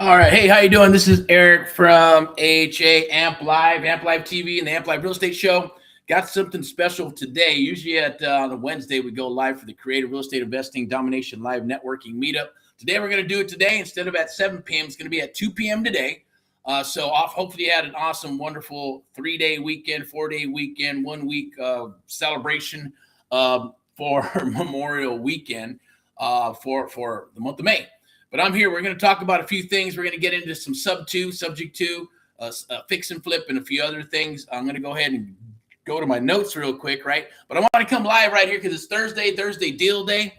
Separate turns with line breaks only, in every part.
All right. Hey, how you doing? This is Eric from AHA Amp Live TV and the Amp Live Real Estate Show. Got something special today. Usually on a Wednesday, we go live for the Creative Real Estate Investing Domination Live Networking Meetup. Today, we're going to do it today. Instead of at 7 p.m., it's going to be at 2 p.m. today. Hopefully you had an awesome, wonderful 3-day weekend, 4-day weekend, 1 week celebration for Memorial Weekend for the month of May. But I'm here. We're going to talk about a few things. We're going to get into some subject to, fix and flip, and a few other things. I'm going to go ahead and go to my notes real quick, right? But I want to come live right here because it's Thursday deal day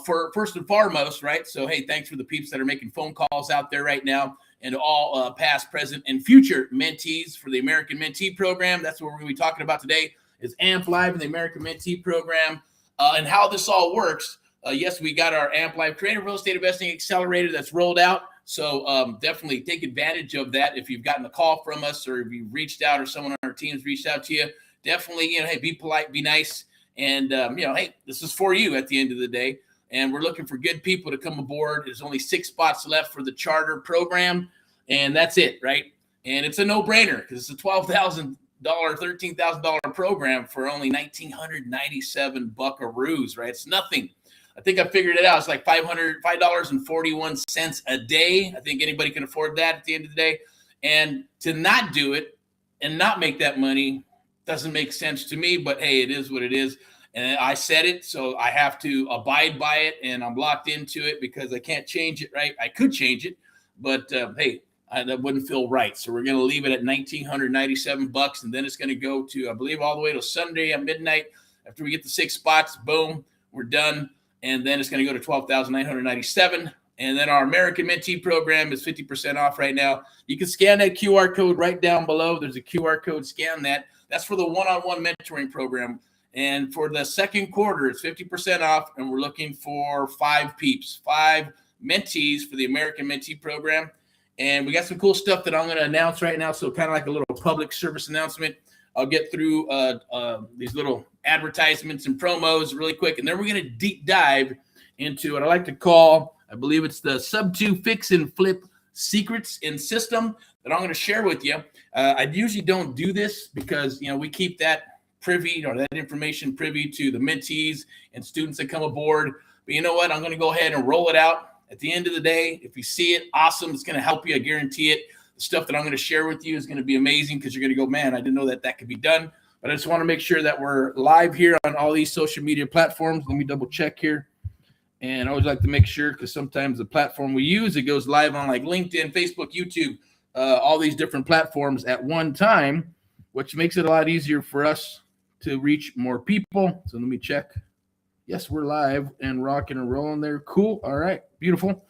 for first and foremost, right? So, hey, thanks for the peeps that are making phone calls out there right now, and all past, present, and future mentees for the American Mentee Program. That's what we're going to be talking about today is Amp Live and the American Mentee Program and how this all works. Yes, we got our Amp Live Creative Real Estate Investing Accelerator that's rolled out. So definitely take advantage of that. If you've gotten a call from us or if you've reached out or someone on our team's reached out to you, definitely, hey, be polite, be nice. And, hey, this is for you at the end of the day. And we're looking for good people to come aboard. There's only 6 spots left for the charter program. And that's it, right? And it's a no-brainer because it's a $12,000, $13,000 program for only 1,997 buckaroos, right? It's nothing. I think I figured it out. It's like $5.41 a day. I think anybody can afford that at the end of the day. And to not do it and not make that money doesn't make sense to me. But hey, it is what it is. And I said it, so I have to abide by it. And I'm locked into it because I can't change it, right? I could change it, but hey, that wouldn't feel right. So we're going to leave it at $1,997, and then it's going to go to, I believe, all the way to Sunday at midnight. After we get the 6 spots, boom, we're done. And then it's going to go to $12,997. And then our American Mentee Program is 50% off right now. You can scan that QR code right down below. There's a QR code. Scan that. That's for the one-on-one mentoring program. And for the second quarter, it's 50% off. And we're looking for 5 peeps, 5 mentees for the American Mentee Program. And we got some cool stuff that I'm going to announce right now. So kind of like a little public service announcement. I'll get through these little advertisements and promos really quick, and then we're going to deep dive into what I like to call, I believe it's the SubTo fix and flip secrets and system that I'm going to share with you. I usually don't do this because, we keep that privy or that information privy to the mentees and students that come aboard. But you know what? I'm going to go ahead and roll it out. At the end of the day, if you see it, awesome. It's going to help you. I guarantee it. Stuff that I'm going to share with you is going to be amazing because you're going to go, man, I didn't know that could be done. But I just want to make sure that we're live here on all these social media platforms. Let me double check here. And I always like to make sure because sometimes the platform we use, it goes live on like LinkedIn, Facebook, YouTube, all these different platforms at one time, which makes it a lot easier for us to reach more people. So let me check. Yes, we're live and rocking and rolling there. Cool. All right. Beautiful.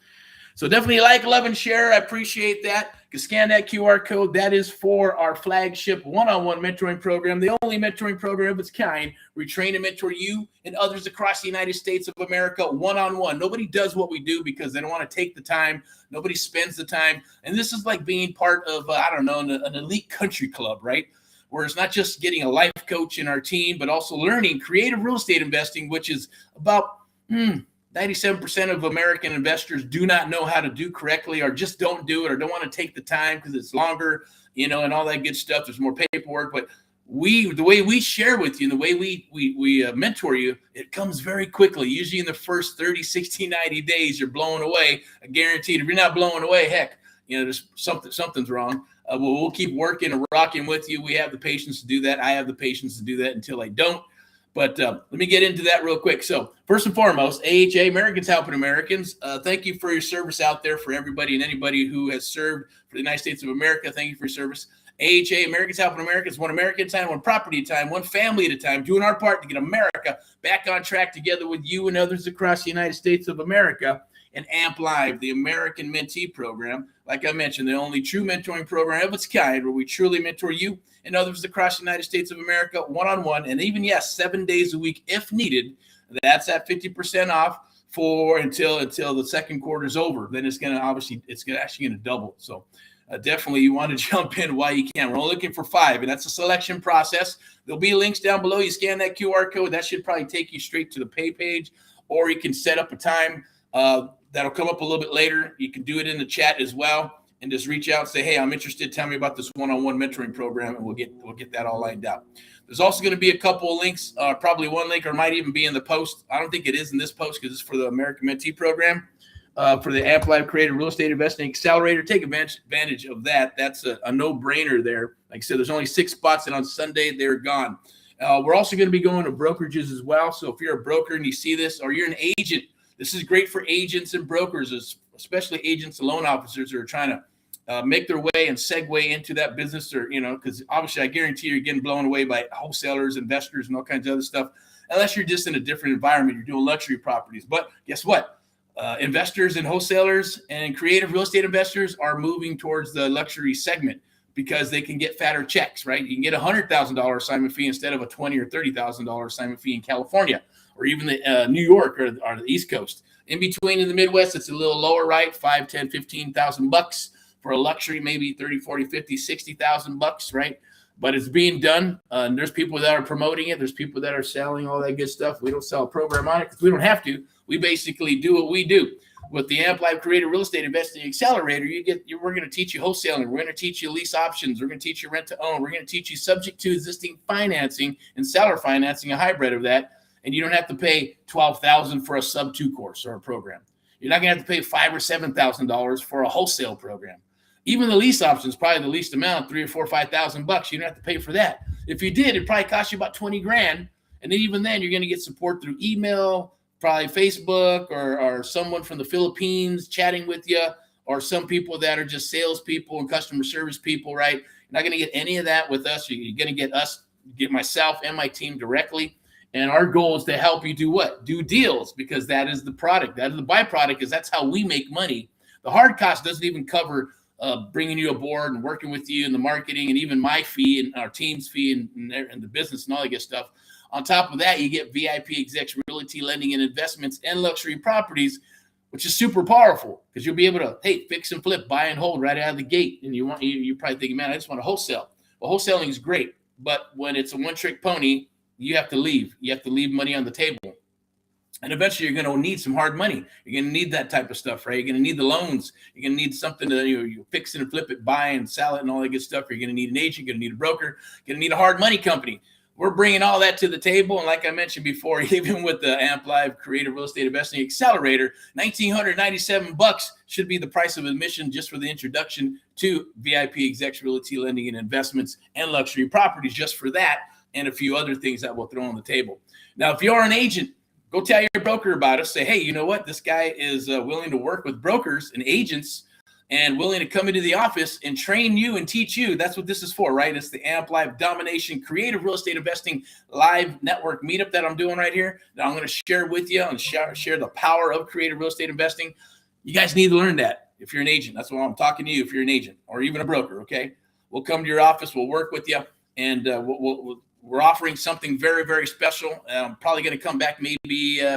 So definitely like, love, and share. I appreciate that. You can scan that QR code. That is for our flagship one-on-one mentoring program, the only mentoring program of its kind. We train and mentor you and others across the United States of America one-on-one. Nobody does what we do because they don't want to take the time. Nobody spends the time. And this is like being part of, an elite country club, right? Where it's not just getting a life coach in our team, but also learning creative real estate investing, which is about 97% of American investors do not know how to do correctly or just don't do it or don't want to take the time because it's longer, and all that good stuff. There's more paperwork. But the way we share with you and the way we mentor you, it comes very quickly. Usually in the first 30, 60, 90 days, you're blown away. I guarantee it. If you're not blown away, heck, there's something's wrong. We'll keep working and rocking with you. We have the patience to do that. I have the patience to do that until I don't. But let me get into that real quick. So first and foremost, AHA, Americans Helping Americans. Thank you for your service out there for everybody and anybody who has served for the United States of America. Thank you for your service. AHA, Americans Helping Americans, one American at a time, one property at a time, one family at a time, doing our part to get America back on track together with you and others across the United States of America. And Amp Live, the American Mentee Program. Like I mentioned, the only true mentoring program of its kind where we truly mentor you and others across the United States of America one-on-one, and even, 7 days a week if needed. That's at 50% off for until the second quarter is over. Then it's actually going to double. So definitely you want to jump in while you can. We're only looking for 5, and that's a selection process. There'll be links down below. You scan that QR code. That should probably take you straight to the pay page, or you can set up a time that'll come up a little bit later. You can do it in the chat as well. and just reach out and say, hey, I'm interested. Tell me about this one-on-one mentoring program, and we'll get that all lined out. There's also going to be a couple of links, probably one link, or might even be in the post. I don't think it is in this post because it's for the American Mentee program, for the Amp Live Creative Real Estate Investing Accelerator. Take advantage of that. That's a no-brainer there. Like I said, there's only 6 spots, and on Sunday, they're gone. We're also going to be going to brokerages as well. So if you're a broker and you see this, or you're an agent, this is great for agents and brokers, especially agents and loan officers who are trying to make their way and segue into that business, or, because obviously I guarantee you're getting blown away by wholesalers, investors, and all kinds of other stuff, unless you're just in a different environment. You're doing luxury properties. But guess what? Investors and wholesalers and creative real estate investors are moving towards the luxury segment because they can get fatter checks, right? You can get a $100,000 assignment fee instead of a $20,000 or $30,000 assignment fee in California, or even the New York or the East Coast. In between in the Midwest, it's a little lower, right? 5, 10, 15,000 bucks for a luxury, maybe 30, 40, 50, 60,000 bucks, right? But it's being done. There's people that are promoting it. There's people that are selling all that good stuff. We don't sell a program on it because we don't have to. We basically do what we do. With the Amp Live Creative Real Estate Investing Accelerator, we're going to teach you wholesaling. We're going to teach you lease options. We're going to teach you rent to own. We're going to teach you subject to existing financing and seller financing, a hybrid of that. And you don't have to pay $12,000 for a SubTo course or a program. You're not going to have to pay $5,000 or $7,000 for a wholesale program. Even the lease option is probably the least amount, $3,000 or $4,000, $5,000. You don't have to pay for that. If you did, it probably cost you about $20,000. And then even then, you're going to get support through email, probably Facebook, or someone from the Philippines chatting with you, or some people that are just salespeople and customer service people, right? You're not going to get any of that with us. You're going to get myself and my team directly. And our goal is to help you do what? Do deals, because that is the product. That is the byproduct, because that's how we make money. The hard cost doesn't even cover bringing you aboard and working with you in the marketing, and even my fee and our team's fee and the business and all that good stuff. On top of that, you get VIP execs, realty, lending, and investments, and luxury properties, which is super powerful because you'll be able to, fix and flip, buy and hold right out of the gate. And you're probably thinking, man, I just want to wholesale. Well, wholesaling is great, but when it's a one-trick pony, you have to leave. You have to leave money on the table. And eventually you're going to need some hard money. You're going to need that type of stuff, right? You're going to need the loans. You're going to need something to you fix it and flip it, buy and sell it and all that good stuff. You're going to need an agent. You're going to need a broker. You're going to need a hard money company. We're bringing all that to the table. And like I mentioned before, even with the Amp Live Creative Real Estate Investing Accelerator, $1,997 should be the price of admission just for the introduction to VIP execs, realty, lending, and investments, and luxury properties, just for that, and a few other things that we'll throw on the table. Now, if you're an agent, go tell your broker about us. Say, hey, you know what? This guy is willing to work with brokers and agents and willing to come into the office and train you and teach you. That's what this is for, right? It's the Amp Live Domination Creative Real Estate Investing Live Network Meetup that I'm doing right here, that I'm going to share with you and share the power of creative real estate investing. You guys need to learn that if you're an agent. That's why I'm talking to you if you're an agent or even a broker, okay? We'll come to your office. We'll work with you, and we're offering something very, very special. I'm probably going to come back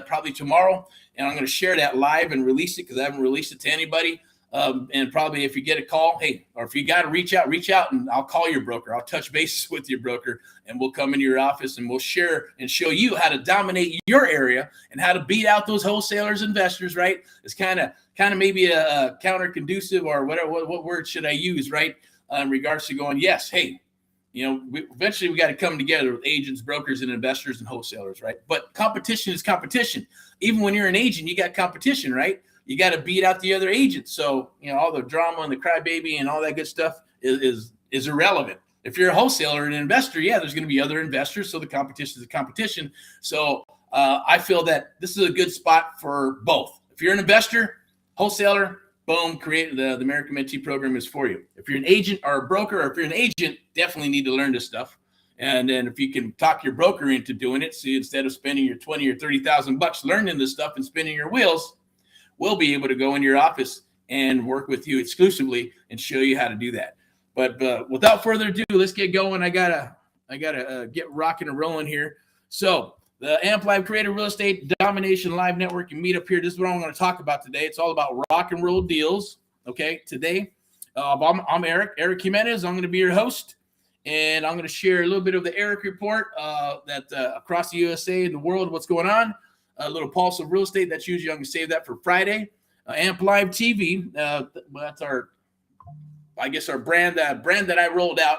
probably tomorrow, and I'm going to share that live and release it because I haven't released it to anybody. And probably if you get a call, or if you got to reach out, and I'll call your broker. I'll touch bases with your broker, and we'll come into your office and we'll share and show you how to dominate your area and how to beat out those wholesalers, investors, right? It's kind of maybe a counter-conducive, or whatever. What word should I use, right? In regards to going, yes, hey, eventually we got to come together with agents, brokers, and investors and wholesalers, right? But competition is competition. Even when you're an agent, you got competition, right? You got to beat out the other agents. So, all the drama and the crybaby and all that good stuff is irrelevant. If you're a wholesaler and an investor, there's going to be other investors. So the competition is a competition. So I feel that this is a good spot for both. If you're an investor, wholesaler, boom, create the American Mentee program is for you. If you're an agent or a broker, or if you're an agent, definitely need to learn this stuff. And then if you can talk your broker into doing it, so instead of spending your $20,000 or $30,000 learning this stuff and spinning your wheels, we'll be able to go in your office and work with you exclusively and show you how to do that. But without further ado, let's get going. I gotta get rocking and rolling here. So the Amp Live Creative Real Estate Domination Live Network and Meetup here. This is what I'm going to talk about today. It's all about rock and roll deals. Okay, today I'm Erick Jimenez. I'm going to be your host, and I'm going to share a little bit of the Erick Report that across the USA and the world, what's going on. A little pulse of real estate. That's usually I'm going to save that for Friday. Amp Live TV. That's our I guess our brand that I rolled out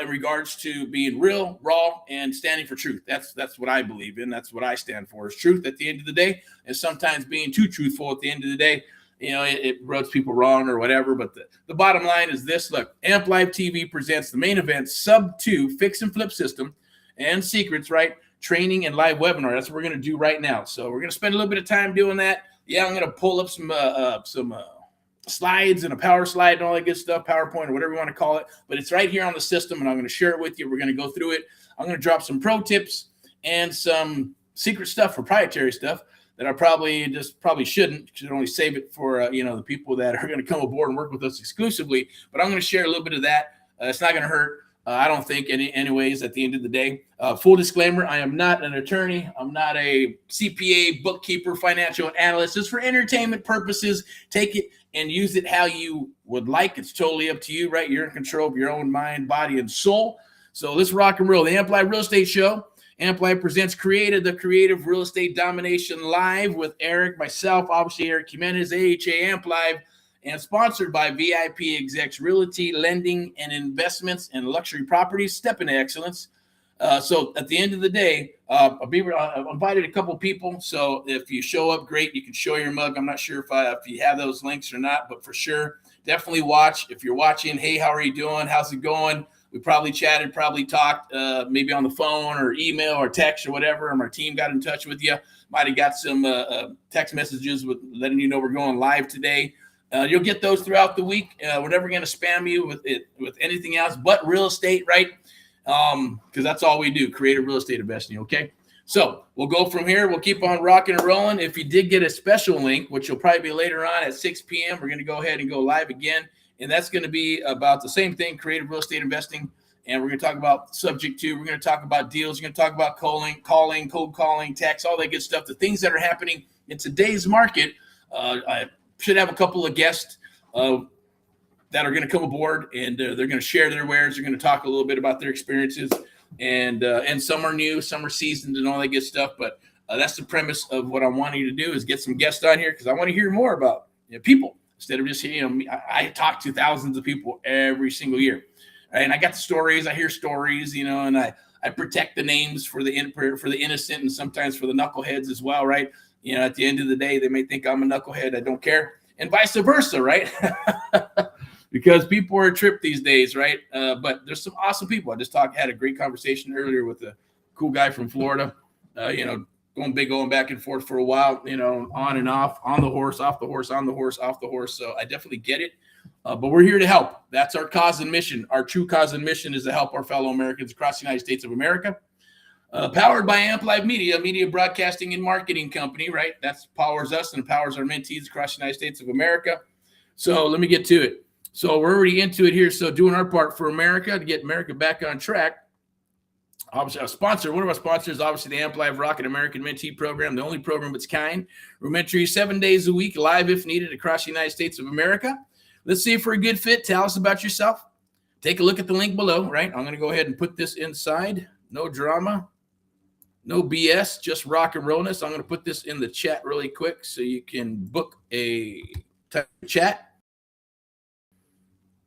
in regards to being real, raw, and standing for truth. That's what I believe in. That's what I stand for, is truth at the end of the day. And sometimes being too truthful at the end of the day, it rubs people wrong or whatever. But the bottom line is this. Look, Amp Live TV presents the main event, SubTo Fix and Flip System and Secrets, right? Training and live webinar. That's what we're going to do right now. So we're going to spend a little bit of time doing that. Yeah, I'm going to pull up some slides and a power slide and all that good stuff, PowerPoint or whatever you want to call it. But it's right here on the system, and I'm going to share it with you. We're going to go through it. I'm going to drop some pro tips and some secret stuff, proprietary stuff that I probably shouldn't, because I'd only save it for the people that are going to come aboard and work with us exclusively. But I'm going to share a little bit of that. It's not going to hurt. I don't think anyways, at the end of the day. Full disclaimer, I am not an attorney. I'm not a CPA, bookkeeper, financial analyst. It's for entertainment purposes. Take it and use it how you would like. It's totally up to you, right? You're in control of your own mind, body, and soul. So let's rock and roll. The Amp Live Real Estate Show. Amp Live presents the Creative Real Estate Domination Live with Eric, myself, obviously Eric Jimenez, AHA Amp Live, and sponsored by VIP Execs Realty, Lending and Investments and Luxury Properties. Step into excellence. So at the end of the day, I've invited a couple people. So if you show up, great. You can show your mug. I'm not sure if you have those links or not, but for sure, definitely watch. If you're watching, hey, how are you doing? How's it going? We probably chatted, probably talked, maybe on the phone or email or text or whatever. And our team got in touch with you. Might have got some text messages with letting you know we're going live today. You'll get those throughout the week. We're never going to spam you with anything else but real estate, right? Because that's all we do, creative real estate investing, okay? So we'll go from here. We'll keep on rocking and rolling. If you did get a special link, which will probably be later on at 6 p.m., we're going to go ahead and go live again. And that's going to be about the same thing, creative real estate investing. And we're going to talk about subject to, we're going to talk about deals. We're going to talk about cold calling, text, all that good stuff, the things that are happening in today's market. I should have a couple of guests that are going to come aboard, and they're going to share their wares. They're going to talk a little bit about their experiences, and some are new, some are seasoned, and all that good stuff. But that's the premise of what I'm wanting to do, is get some guests on here, because I want to hear more about people instead of just I talk to thousands of people every single year, right? And I got the stories. I hear stories, and I protect the names for the innocent, and sometimes for the knuckleheads as well, right? At the end of the day, they may think I'm a knucklehead. I don't care. And vice versa, right? Because people are a trip these days, right? But there's some awesome people. I just had a great conversation earlier with a cool guy from Florida, going back and forth for a while, on and off, on the horse, off the horse, on the horse, off the horse. So I definitely get it. But we're here to help. That's our cause and mission. Our true cause and mission is to help our fellow Americans across the United States of America. Powered by Amp Live Media broadcasting and marketing company, right? That powers us and powers our mentees across the United States of America. So let me get to it. So we're already into it here. So doing our part for America to get America back on track. Obviously, one of our sponsors, obviously the Amp Live Rocket American Mentee Program, the only program of its kind. Room entry 7 days a week, live if needed across the United States of America. Let's see if we're a good fit. Tell us about yourself. Take a look at the link below, right? I'm going to go ahead and put this inside. No drama. No BS, just rock and rollness. I'm going to put this in the chat really quick so you can book a chat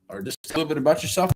or just a little bit about yourself.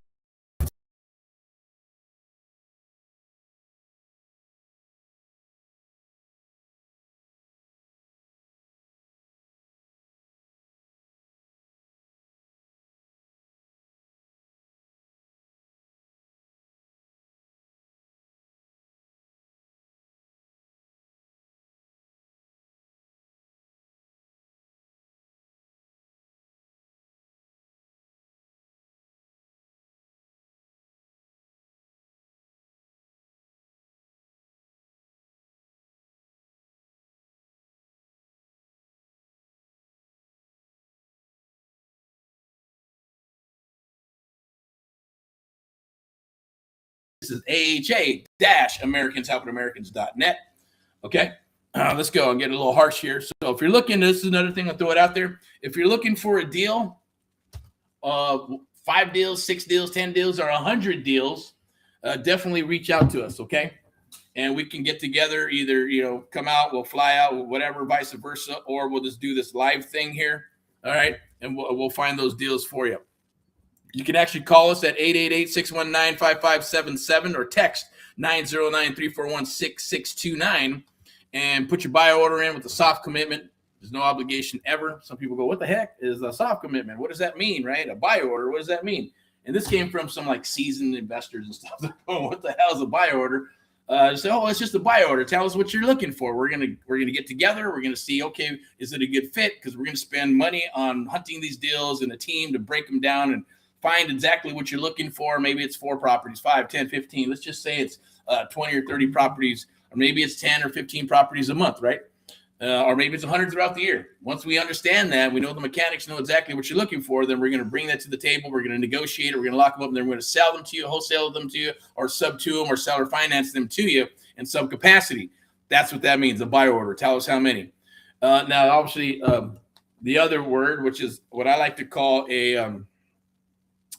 This is AHA-Americans-helping-Americans.net. Okay, let's go. I'll get a little harsh here. So if you're looking, this is another thing I'll throw it out there. If you're looking for a deal, 5 deals, 6 deals, 10 deals, or 100 deals, definitely reach out to us, okay? And we can get together, either, come out, we'll fly out, whatever, vice versa, or we'll just do this live thing here, all right? And we'll find those deals for you. You can actually call us at 888-619-5577 or text 909-341-6629 and put your buy order in with a soft commitment. There's no obligation ever. Some people go, what the heck is a soft commitment? What does that mean, right? A buy order, what does that mean? And this came from some like seasoned investors and stuff. What the hell is a buy order? So it's just a buy order. Tell us what you're looking for. We're gonna get together. We're gonna see, okay, is it a good fit? Because we're gonna spend money on hunting these deals and a team to break them down and find exactly what you're looking for. Maybe it's 4 properties, 5, 10, 15. Let's just say it's 20 or 30 properties, or maybe it's 10 or 15 properties a month, right? Or maybe it's 100 throughout the year. Once we understand that, we know the mechanics, know exactly what you're looking for, then we're going to bring that to the table. We're going to negotiate it. We're going to lock them up, and then we're going to sell them to you, wholesale them to you, or SubTo them, or seller finance them to you in some capacity. That's what that means, a buy order. Tell us how many. Now, obviously, the other word, which is what I like to call a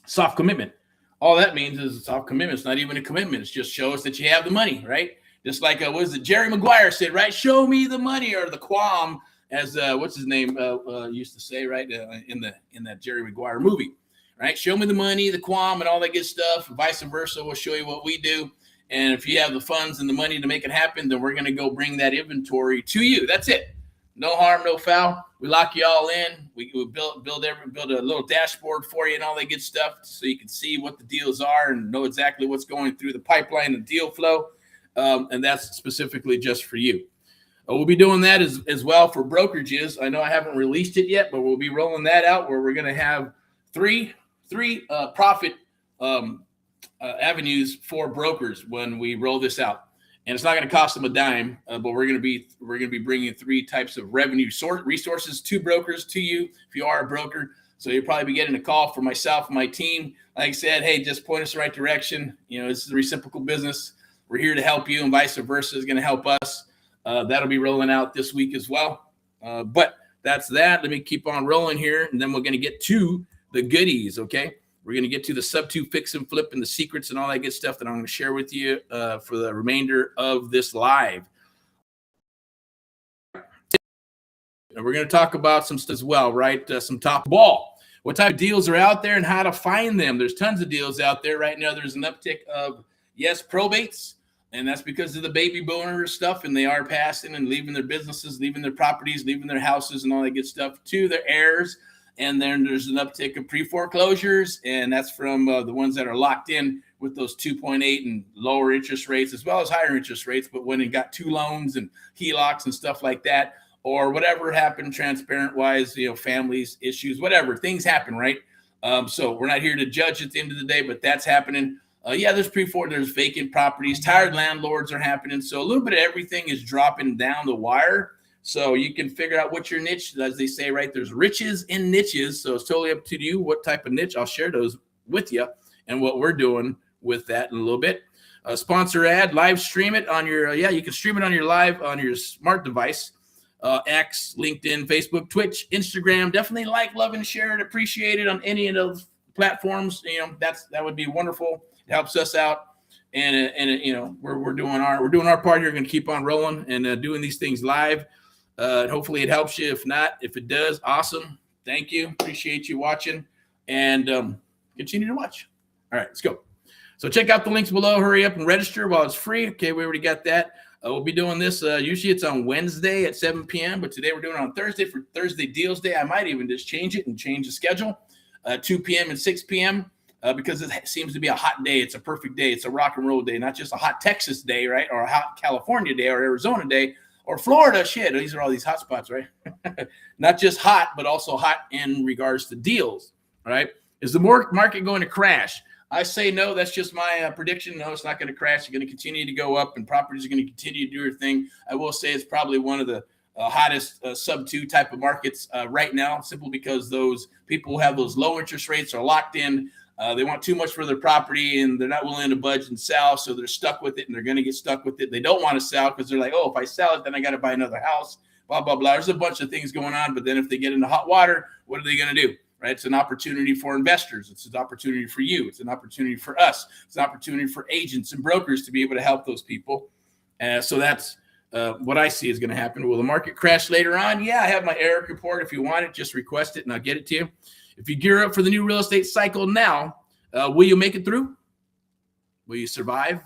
soft commitment. All that means is a soft commitment. It's not even a commitment. It's just show us that you have the money, right? Just like, what is it? Jerry Maguire said, right? Show me the money, or the qualm, as what's his name used to say, right? In that Jerry Maguire movie, right? Show me the money, the qualm, and all that good stuff. Vice versa, we'll show you what we do. And if you have the funds and the money to make it happen, then we're going to go bring that inventory to you. That's it. No harm, no foul. We lock you all in. We build a little dashboard for you and all that good stuff, so you can see what the deals are and know exactly what's going through the pipeline and deal flow. And that's specifically just for you. We'll be doing that as well for brokerages. I know I haven't released it yet, but we'll be rolling that out, where we're going to have three profit avenues for brokers when we roll this out. And it's not going to cost them a dime, but we're going to be bringing 3 types of revenue resources to brokers, to you if you are a broker. So you'll probably be getting a call from myself and my team. Like I said, hey, just point us the right direction. You know, this is a reciprocal business. We're here to help you, and vice versa is going to help us. That'll be rolling out this week as well. But that's that. Let me keep on rolling here, and then we're going to get to the goodies, okay? We're going to get to the SubTo fix and flip and the secrets and all that good stuff that I'm going to share with you for the remainder of this live. And we're going to talk about some stuff as well, right? Some top ball. What type of deals are out there and how to find them. There's tons of deals out there right now. There's an uptick of, yes, probates. And that's because of the baby boomer stuff, and they are passing and leaving their businesses, leaving their properties, leaving their houses and all that good stuff to their heirs. And then there's an uptick of pre-foreclosures, and that's from the ones that are locked in with those 2.8 and lower interest rates, as well as higher interest rates. But when it got 2 loans and HELOCs and stuff like that, or whatever happened transparent-wise, you know, families, issues, whatever, things happen, right? So we're not here to judge at the end of the day, but that's happening. Yeah, there's there's vacant properties, tired landlords are happening. So a little bit of everything is dropping down the wire. So you can figure out what your niche, as they say, right? There's riches in niches. So it's totally up to you what type of niche. I'll share those with you and what we're doing with that in a little bit. Sponsor ad, live stream it on your, you can stream it on your smart device. X, LinkedIn, Facebook, Twitch, Instagram. Definitely like, love, and share it. Appreciate it on any of those platforms. You know, that would be wonderful. It helps us out. And you know, we're doing our part here. We're going to keep on rolling and doing these things live. Hopefully it helps you. If not, if it does, awesome. Thank you. Appreciate you watching, and continue to watch. All right, let's go. So check out the links below. Hurry up and register while it's free. Okay, we already got that. We'll be doing this. Usually it's on Wednesday at 7 p.m., but today we're doing it on Thursday for Thursday Deals Day. I might even just change it and change the schedule. 2 p.m. and 6 p.m. Because it seems to be a hot day. It's a perfect day. It's a rock and roll day, not just a hot Texas day, right? Or a hot California day or Arizona day or Florida. Shit, these are all these hot spots, right? Not just hot, but also hot in regards to deals, right? Is the market going to crash? I say no. That's just my prediction. No, it's not going to crash. It's going to continue to go up, and properties are going to continue to do their thing. I will say it's probably one of the hottest SubTo type of markets right now, simply because those people who have those low interest rates are locked in. They want too much for their property, and they're not willing to budge and sell, so they're stuck with it, and they're going to get stuck with it. They don't want to sell because they're like, oh, if I sell it, then I got to buy another house, blah, blah, blah. There's a bunch of things going on, but then if they get into hot water, what are they going to do? Right? It's an opportunity for investors. It's an opportunity for you. It's an opportunity for us. It's an opportunity for agents and brokers to be able to help those people. So that's what I see is going to happen. Will the market crash later on? Yeah, I have my Erick Report. If you want it, just request it and I'll get it to you. if you gear up for the new real estate cycle now, will you make it through? Will you survive?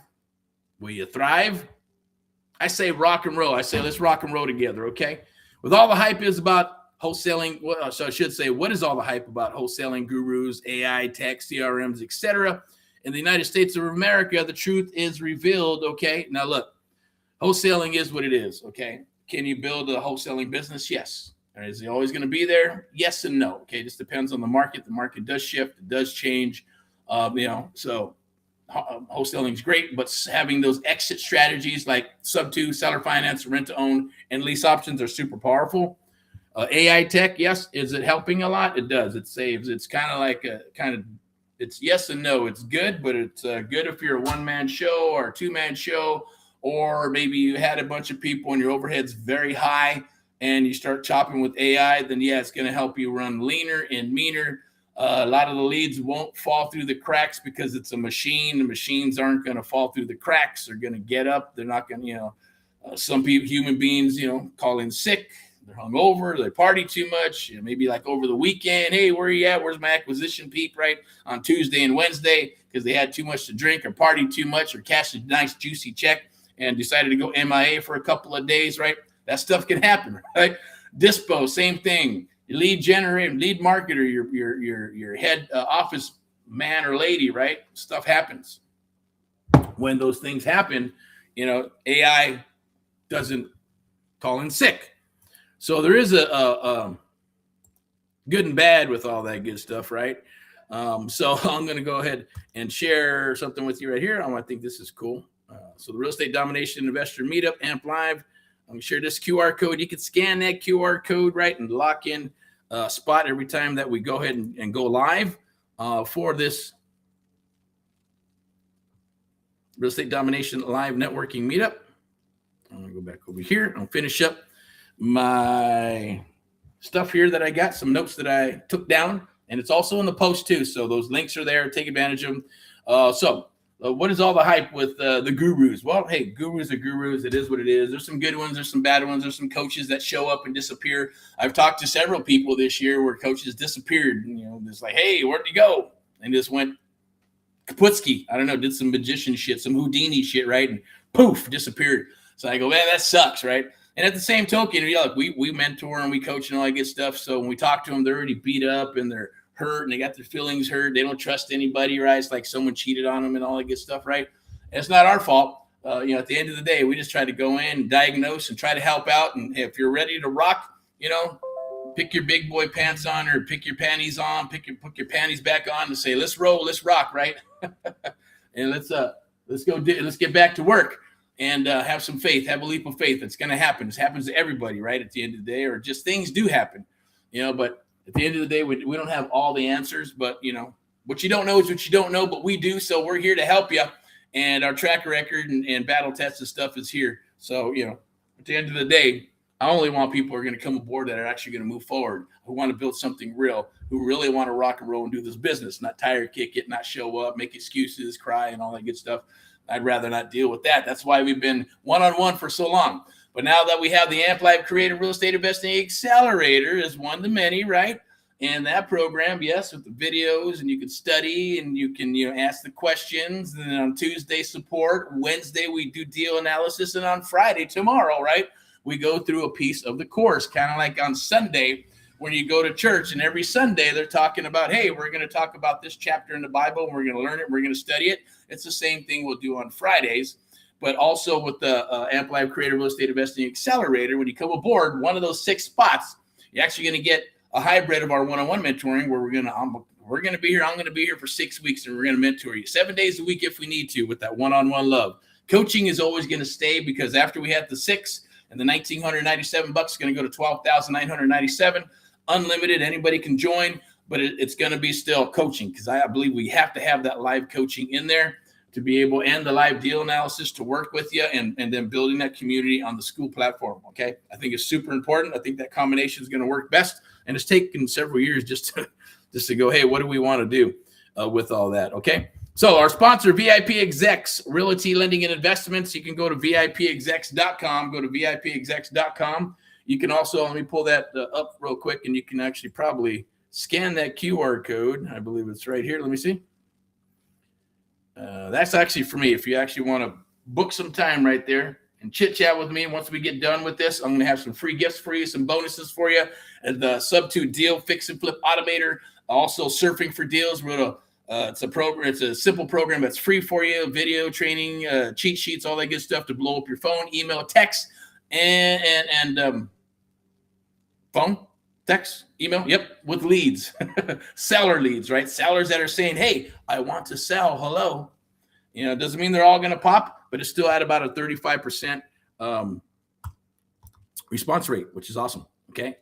Will you thrive? I say rock and roll. I say let's rock and roll together, okay? With all the hype is about wholesaling, so I should say, what is all the hype about wholesaling gurus, AI, tech, CRMs, etc. In the United States of America, the truth is revealed, okay? Now look, wholesaling is what it is, okay? Can you build a wholesaling business? Yes. Is it always going to be there? Yes and no, okay? It just depends on the market. The market does shift. It does change, so wholesaling is great, but having those exit strategies like SubTo, seller finance, rent to own, and lease options are super powerful. AI tech, yes. Is it helping a lot? It does. It saves. It's kind of like it's yes and no. It's good, but it's good if you're a one-man show or a two-man show, or maybe you had a bunch of people and your overhead's very high and you start chopping with AI, then yeah, it's going to help you run leaner and meaner. A lot of the leads won't fall through the cracks because it's a machine. The machines aren't going to fall through the cracks. They're going to get up. They're not going to, some people, human beings, call in sick. They're hungover. They party too much. Maybe like over the weekend, hey, where are you at? Where's my acquisition peep, right? On Tuesday and Wednesday because they had too much to drink or partied too much or cashed a nice juicy check and decided to go MIA for a couple of days, right? That stuff can happen, right? Dispo, same thing. Lead generator, lead marketer, your head office man or lady, right? Stuff happens. When those things happen, AI doesn't call in sick. So there is a good and bad with all that good stuff, right? So I'm going to go ahead and share something with you right here. I think this is cool. So the Real Estate Domination Investor Meetup Amp Live. I'm going to share this QR code. You can scan that QR code, right, and lock in spot every time that we go ahead and go live for this Real Estate Domination Live Networking Meetup. I'm going to go back over here. I'll finish up my stuff here that I got, some notes that I took down, and it's also in the post too. So those links are there. Take advantage of them. What is all the hype with the gurus? Well, hey, gurus are gurus. It is what it is. There's some good ones. There's some bad ones. There's some coaches that show up and disappear. I've talked to several people this year where coaches disappeared. It's like, hey, where'd you go? And just went kaputski. I don't know, did some magician shit, some Houdini shit, right? And poof, disappeared. So I go, man, that sucks, right? And at the same token, look, we mentor and we coach and all that good stuff. So when we talk to them, they're already beat up and they're hurt and they got their feelings hurt. They don't trust anybody, right? It's like someone cheated on them and all that good stuff, right? And it's not our fault. At the end of the day, we just try to go in and diagnose and try to help out. And if you're ready to rock, pick your big boy pants on or pick your panties on, put your panties back on and say, let's roll, let's rock, right? And let's get back to work and have some faith, have a leap of faith. It's going to happen. This happens to everybody, right? At the end of the day, or just things do happen, but at the end of the day, we don't have all the answers, but what you don't know is what you don't know, but we do. So we're here to help you. And our track record and battle tested stuff is here. So, at the end of the day, I only want people who are going to come aboard that are actually going to move forward, who want to build something real, who really want to rock and roll and do this business, not tire kick it, not show up, make excuses, cry, and all that good stuff. I'd rather not deal with that. That's why we've been one-on-one for so long. But now that we have the Amp Live Creative Real Estate Investing Accelerator is one to many, right? And that program, yes, with the videos and you can study and you can, ask the questions. And then on Tuesday, support. Wednesday, we do deal analysis. And on Friday, tomorrow, right, we go through a piece of the course, kind of like on Sunday when you go to church. And every Sunday, they're talking about, hey, we're going to talk about this chapter in the Bible. And we're going to learn it. We're going to study it. It's the same thing we'll do on Fridays. But also with the Amp Live Creative Real Estate Investing Accelerator, when you come aboard, one of those 6 spots, you're actually going to get a hybrid of our one-on-one mentoring where we're going to be here. I'm going to be here for 6 weeks and we're going to mentor you 7 days a week if we need to with that one-on-one love. Coaching is always going to stay because after we have the 6 and the $1,997 is going to go to $12,997, unlimited. Anybody can join, but it's going to be still coaching because I believe we have to have that live coaching in there to be able, and the live deal analysis to work with you and then building that community on the school platform. Okay. I think it's super important. I think that combination is going to work best. And it's taken several years just to go, hey, what do we want to do with all that? Okay. So our sponsor, VIP Execs, Realty, Lending, and Investments. You can go to VIPexecs.com, go to VIPexecs.com. You can also, let me pull that up real quick and you can actually probably scan that QR code. I believe it's right here. Let me see. That's actually for me. If you actually want to book some time right there and chit chat with me, once we get done with this, I'm going to have some free gifts for you, some bonuses for you. And the SubTo deal fix and flip automator, also surfing for deals. It's a program. It's a simple program that's free for you. Video training, cheat sheets, all that good stuff to blow up your phone, email, text, and phone, text, email. Yep, with leads, seller leads, right? Sellers that are saying, "Hey, I want to sell." Hello, it doesn't mean they're all going to pop, but it's still at about a 35% response rate, which is awesome. Okay,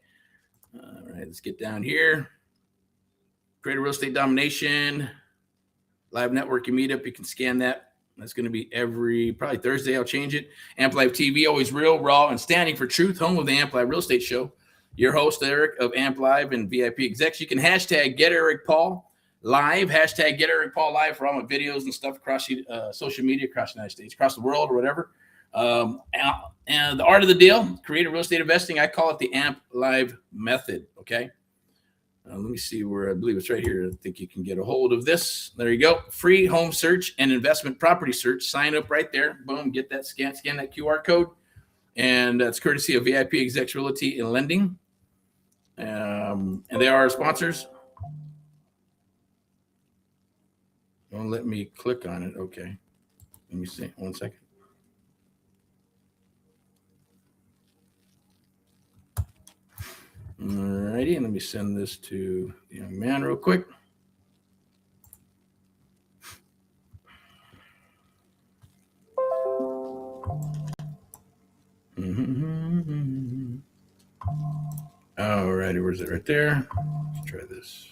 all right, let's get down here. Create a real estate domination live networking meetup. You can scan that. That's going to be probably Thursday. I'll change it. Amp Live TV, always real, raw, and standing for truth. Home of the Amp Live Real Estate Show. Your host, Erick of Amp Live and VIP Execs. You can hashtag Get Erick Paul Live. Hashtag Get Erick Paul Live for all my videos and stuff across social media, across the United States, across the world, or whatever. And the art of the deal, creative real estate investing. I call it the Amp Live method. Okay. Let me see where I believe it's right here. I think you can get a hold of this. There you go. Free home search and investment property search. Sign up right there. Boom. Get that scan that QR code. And that's courtesy of VIP Execs Realty and Lending. And they are our sponsors. Don't let me click on it. Okay. Let me see. 1 second. All righty, and let me send this to the young man real quick. All righty, where's it? Right there. Let's try this.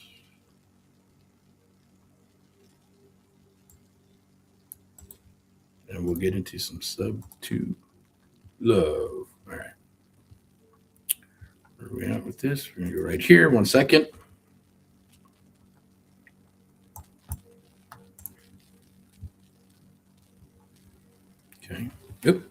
And we'll get into some SubTo love. All right. Where are we at with this? We're going to go right here. 1 second. Okay. Yep.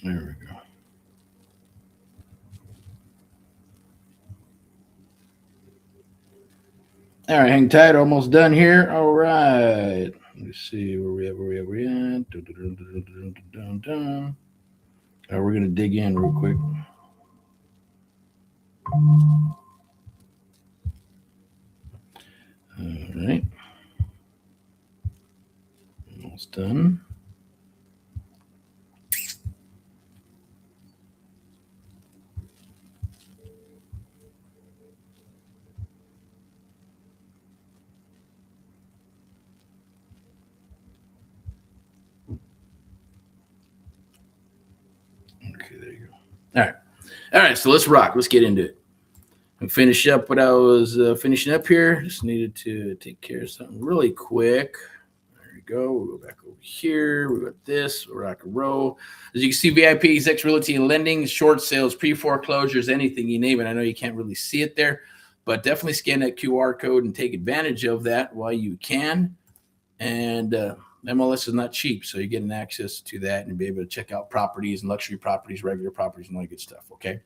There we go. All right, hang tight. Almost done here. All right. Let's see where we at. We're going to dig in real quick. All right. Almost done. Okay, there you go. All right. So let's rock. Let's get into it. And finish up what I was finishing up here. Just needed to take care of something really quick. There we go. We'll go back over here. We got this. We'll rock and roll. As you can see, VIP Execs Realty and Lending, short sales, pre-foreclosures, anything you name it. I know you can't really see it there, but definitely scan that QR code and take advantage of that while you can. And MLS is not cheap, so you're getting access to that and be able to check out properties and luxury properties, regular properties, and all that good stuff, okay?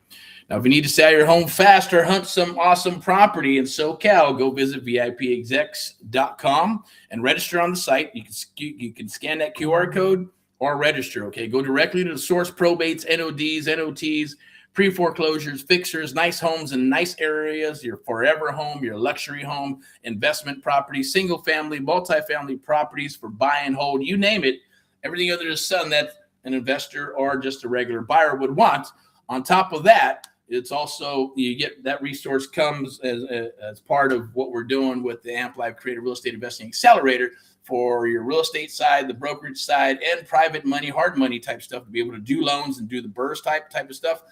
Now, if you need to sell your home fast or hunt some awesome property in SoCal, go visit VIPexecs.com and register on the site. You can scan that QR code or register, okay? Go directly to the source: probates, NODs, NOTs, pre-foreclosures, fixers, nice homes in nice areas, your forever home, your luxury home, investment properties, single family, multifamily properties for buy and hold, you name it, everything under the sun that an investor or just a regular buyer would want. On top of that, it's also, you get that resource comes as part of what we're doing with the Amp Live Creative Real Estate Investing Accelerator for your real estate side, the brokerage side, and private money, hard money type stuff to be able to do loans and do the BRRRR type of stuff.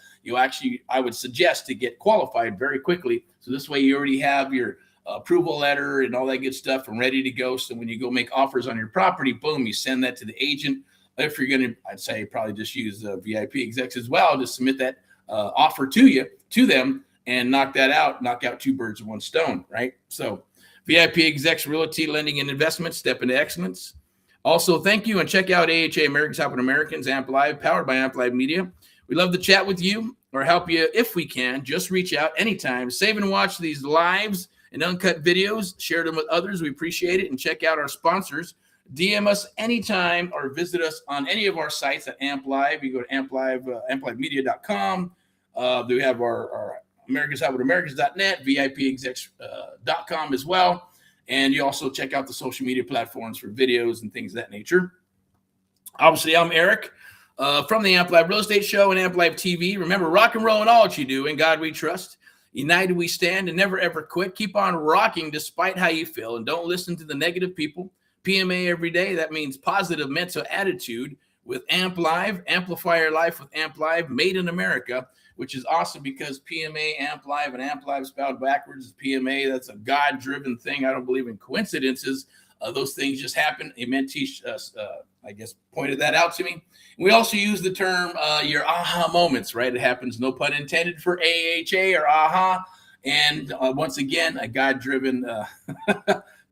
I would suggest to get qualified very quickly. So this way you already have your approval letter and all that good stuff and ready to go. So when you go make offers on your property, boom, you send that to the agent. If you're going to, I'd say probably just use VIP execs as well. Just submit that offer to them and knock out 2 birds with 1 stone, right? So VIP execs, realty, lending, and investments, step into excellence. Also, thank you and check out AHA, Americans Helping Americans, Amp Live, powered by Amp Live Media. We love to chat with you or help you if we can. Just reach out anytime. Save and watch these lives and uncut videos. Share them with others. We appreciate it. And check out our sponsors. DM us anytime or visit us on any of our sites at Amp Live. You go to amplivemedia.com. We have our Americans Helping Americans.net, VIPexecs.com as well. And you also check out the social media platforms for videos and things of that nature. Obviously, I'm Eric from the Amp Live Real Estate Show and Amp Live TV. Remember, rock and roll in all that you do. In God we trust. United we stand and never ever quit. Keep on rocking despite how you feel. And don't listen to the negative people. PMA every day. That means positive mental attitude with Amp Live. Amplify your life with Amp Live. Made in America, which is awesome because PMA, Amp Live, and Amp Live spelled backwards is PMA. That's a God-driven thing. I don't believe in coincidences. Those things just happen. A mentee, I guess, pointed that out to me. We also use the term your aha moments, right? It happens, no pun intended, for AHA or aha. And once again, a God-driven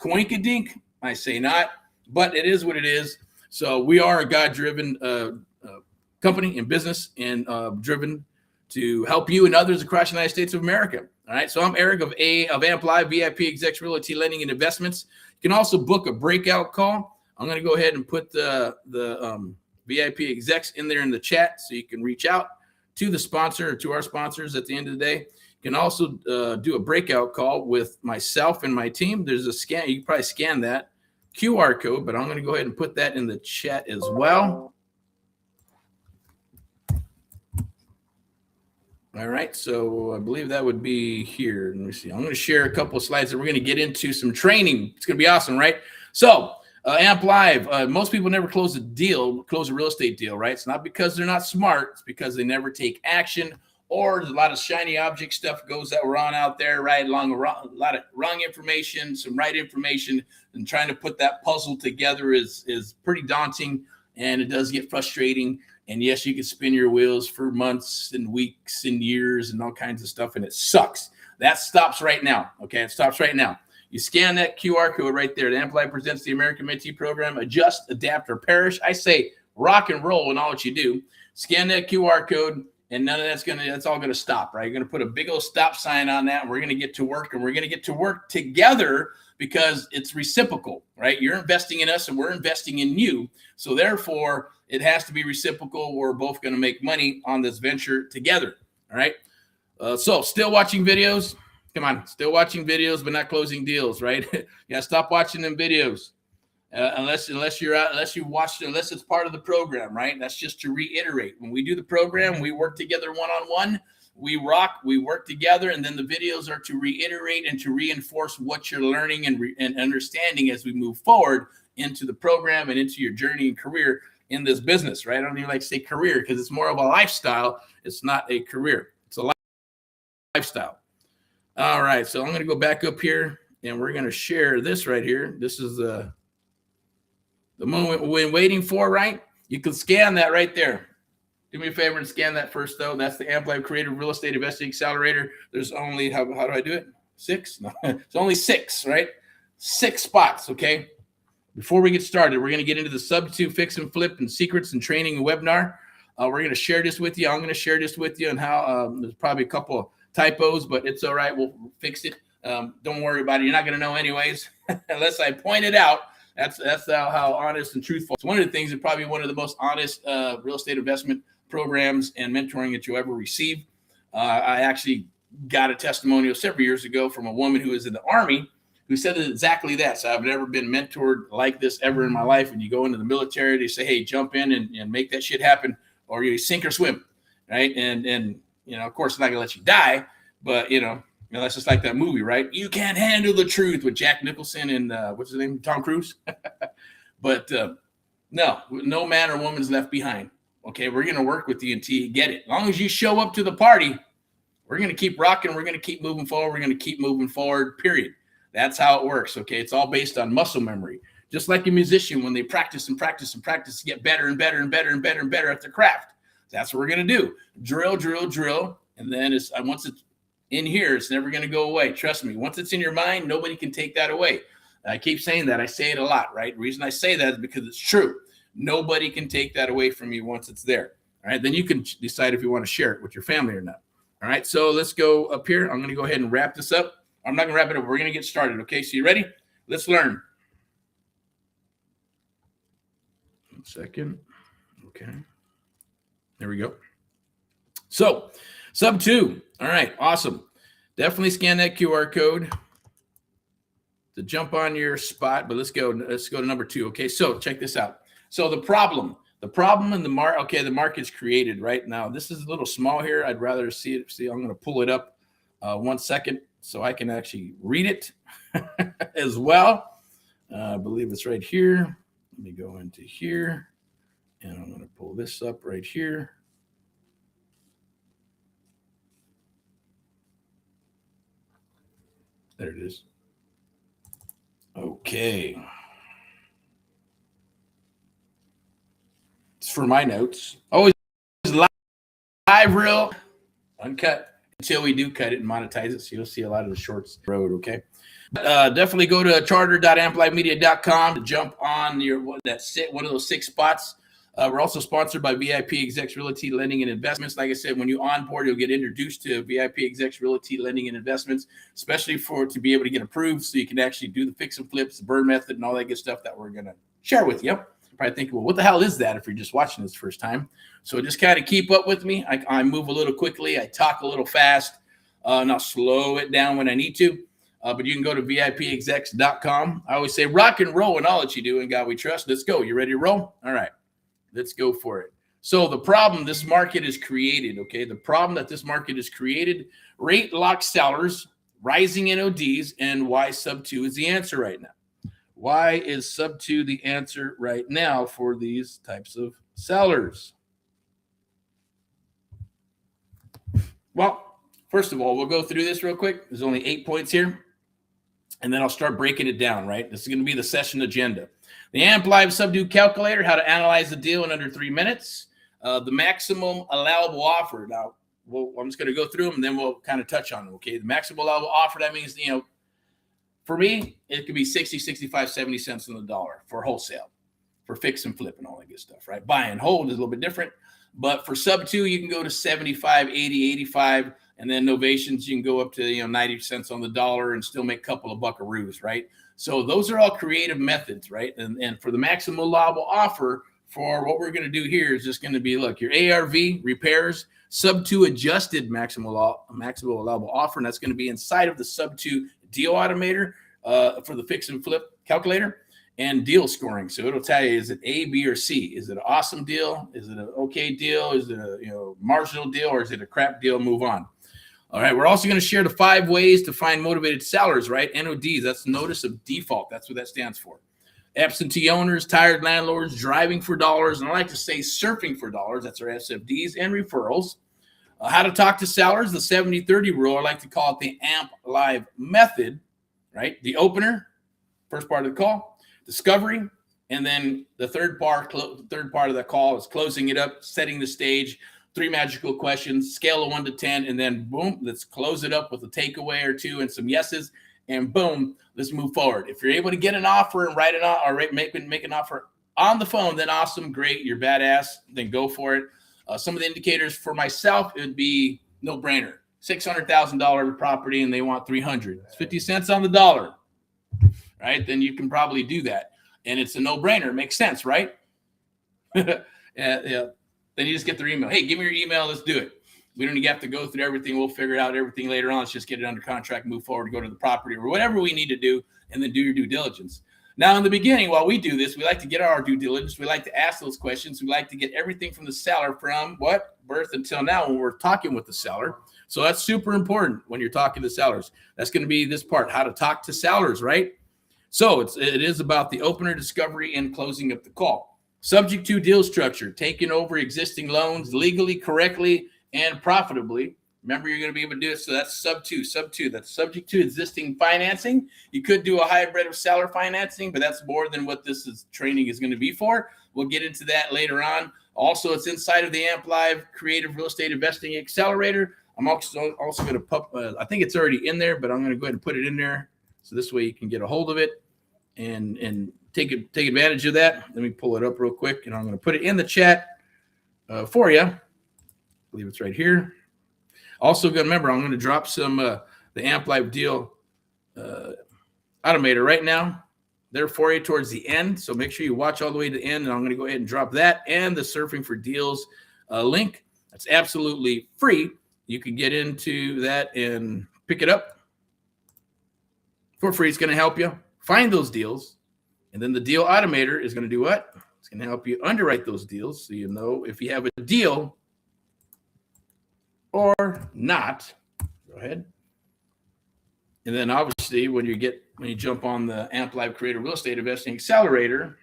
coinkadink. I say not, but it is what it is. So we are a God-driven company and business and driven to help you and others across the United States of America. All right. So I'm Eric of Amp Live, VIP Execs, Realty, Lending, and Investments. You can also book a breakout call. I'm going to go ahead and put the VIP execs in there in the chat so you can reach out to the sponsor or to our sponsors at the end of the day. You can also do a breakout call with myself and my team. There's a scan. You can probably scan that QR code, but I'm going to go ahead and put that in the chat as well. All right, so I believe that would be here. Let me see. I'm going to share a couple of slides that we're going to get into some training. It's going to be awesome, right? So Amp Live, most people never close a real estate deal, right? It's not because they're not smart. It's because they never take action, or there's a lot of shiny object stuff goes that we're on out there, right? A lot of wrong information, some right information, and trying to put that puzzle together is pretty daunting, and it does get frustrating. And yes, you can spin your wheels for months and weeks and years and all kinds of stuff, and it sucks. That stops right now, okay? It stops right now. You scan that QR code right there. The Amp Live presents the American Mentee Program. Adjust, adapt, or perish. I say rock and roll in all that you do. Scan that QR code, and none of that's all gonna stop, right? You're gonna put a big old stop sign on that, and we're gonna get to work, and we're gonna get to work together because it's reciprocal, right? You're investing in us, and we're investing in you. So therefore, it has to be reciprocal. We're both gonna make money on this venture together, all right? So still watching videos? Come on, still watching videos, but not closing deals, right? Yeah, stop watching them videos. Unless it's part of the program, right? That's just to reiterate. When we do the program, we work together one-on-one. We rock, we work together, and then the videos are to reiterate and to reinforce what you're learning and understanding as we move forward into the program and into your journey and career in this business, right? I don't even like to say career because it's more of a lifestyle. It's not a career. It's a lifestyle. All right, so I'm going to go back up here, and we're going to share this right here. This is the moment we've been waiting for, right? You can scan that right there. Do me a favor and scan that first, though. That's the Amp Live Creative Real Estate Investing Accelerator. There's only, how do I do it? 6? No, it's only 6, right? 6 spots, okay? Before we get started, we're going to get into the SubTo fix and flip and secrets and training and webinar. We're going to share this with you. I'm going to share this with you and how there's probably a couple of typos, but it's all right. We'll fix it. Don't worry about it. You're not going to know anyways, unless I point it out. That's how honest and truthful. It's one of the things that probably one of the most honest real estate investment programs and mentoring that you'll ever receive. I actually got a testimonial several years ago from a woman who was in the Army who said exactly that. So I've never been mentored like this ever in my life. When you go into the military, they say, hey, jump in and make that shit happen, or you sink or swim, right? And you know, of course, it's not going to let you die, but, you know, You know, that's just like that movie, right? You Can't Handle the Truth with Jack Nicholson and what's his name? Tom Cruise. But no man or woman's left behind. Okay, we're going to work with you until you get it. As long as you show up to the party, we're going to keep rocking. We're going to keep moving forward. We're going to keep moving forward, period. That's how it works, okay? It's all based on muscle memory. Just like a musician, when they practice and practice and practice to get better and better and better and better and better at their craft. That's what we're going to do. Drill, drill, drill. And then once it's in here, it's never going to go away. Trust me. Once it's in your mind, nobody can take that away. I keep saying that. I say it a lot, right? The reason I say that is because it's true. Nobody can take that away from you once it's there. All right. Then you can decide if you want to share it with your family or not. All right. So let's go up here. I'm going to go ahead and wrap this up. I'm not going to wrap it up. We're going to get started. Okay. So you ready? Let's learn. 1 second. Okay. There we go. So SubTo. All right. Awesome. Definitely scan that QR code to jump on your spot, but let's go to number 2. Okay, so check this out. So the problem in the the market's created right now. This is a little small here. I'd rather see it. See, I'm going to pull it up 1 second so I can actually read it as well. I believe it's right here. Let me go into here, and I'm going to pull this up right here. There it is. Okay. It's for my notes. Always live, real, uncut until we do cut it and monetize it. So you'll see a lot of the shorts road. Okay. Definitely go to charter.amplivemedia.com to jump on one of those 6 spots. We're also sponsored by VIP Execs Realty Lending and Investments. Like I said, when you onboard, you'll get introduced to VIP Execs Realty Lending and Investments, especially to be able to get approved so you can actually do the fix and flips, the burn method, and all that good stuff that we're going to share with you. Probably thinking, well, what the hell is that if you're just watching this first time? So just kind of keep up with me. I move a little quickly. I talk a little fast, and I'll slow it down when I need to. But you can go to VIPexecs.com. I always say rock and roll in all that you do. In God we trust. Let's go. You ready to roll? All right. Let's go for it. So the problem this market has created, okay, the problem that this market has created, rate lock sellers, rising NODs, and why SubTo is the answer right now. Why is SubTo the answer right now for these types of sellers? Well, first of all, we'll go through this real quick. There's only 8 points here, and then I'll start breaking it down, right? This is going to be the session agenda. The AMP Live SubTo calculator, how to analyze the deal in under 3 minutes. The maximum allowable offer. Now, I'm just going to go through them, and then we'll kind of touch on them, okay? The maximum allowable offer, that means, for me, it could be 60, 65, 70 cents on the dollar for wholesale, for fix and flip and all that good stuff, right? Buy and hold is a little bit different. But for SubTo, you can go to 75, 80, 85, and then novations, you can go up to 90 cents on the dollar and still make a couple of buckaroos, right? So those are all creative methods, right? And for the maximum allowable offer, for what we're going to do here is just going to be, look, your ARV repairs, SubTo adjusted maximum allowable offer, and that's going to be inside of the SubTo deal automator for the fix and flip calculator, and deal scoring. So it'll tell you, is it A, B, or C? Is it an awesome deal? Is it an okay deal? Is it a marginal deal, or is it a crap deal? Move on. All right, we're also going to share the 5 ways to find motivated sellers, right? NODs, that's notice of default. That's what that stands for. Absentee owners, tired landlords, driving for dollars, and I like to say surfing for dollars. That's our SFDs, and referrals. How to talk to sellers, the 70-30 rule. I like to call it the AMP Live method, right? The opener, first part of the call, discovery, and then the third part of the call is closing it up, setting the stage, 3 magical questions, scale of 1 to 10, and then boom, let's close it up with a takeaway or 2 and some yeses, and boom, let's move forward. If you're able to get an offer and write it on, or make an offer on the phone, then awesome, great, you're badass, then go for it. Some of the indicators for myself, it would be no brainer. $600,000 property and they want 300. It's 50 cents on the dollar, right? Then you can probably do that. And it's a no brainer. It makes sense, right? Yeah. Then you just get their email. Hey, give me your email. Let's do it. We don't even have to go through everything. We'll figure out everything later on. Let's just get it under contract, move forward, go to the property or whatever we need to do, and then do your due diligence. Now, in the beginning, while we do this, we like to get our due diligence. We like to ask those questions. We like to get everything from the seller from birth until now when we're talking with the seller. So that's super important when you're talking to sellers. That's going to be this part, how to talk to sellers, right? So it is about the opener, discovery, and closing up the call. Subject to deal structure, taking over existing loans legally, correctly, and profitably. Remember, you're going to be able to do it. So that's SubTo. That's subject to existing financing. You could do a hybrid of seller financing, but that's more than what this training is going to be for. We'll get into that later on. Also, it's inside of the AMP Live Creative Real Estate Investing Accelerator. I'm also going to I think it's already in there, but I'm going to go ahead and put it in there. So this way you can get a hold of it and take advantage of that. Let me pull it up real quick, and I'm going to put it in the chat for you. I believe it's right here. Also, remember, I'm going to drop some the AMP Live Deal automator right now there for you towards the end. So make sure you watch all the way to the end, and I'm going to go ahead and drop that and the Surfing for Deals link. That's absolutely free. You can get into that and pick it up for free. It's going to help you find those deals. And then the deal automator is going to do what? It's going to help you underwrite those deals so you know if you have a deal or not. Go ahead. And then obviously when you jump on the AMP Live Creative Real Estate Investing Accelerator,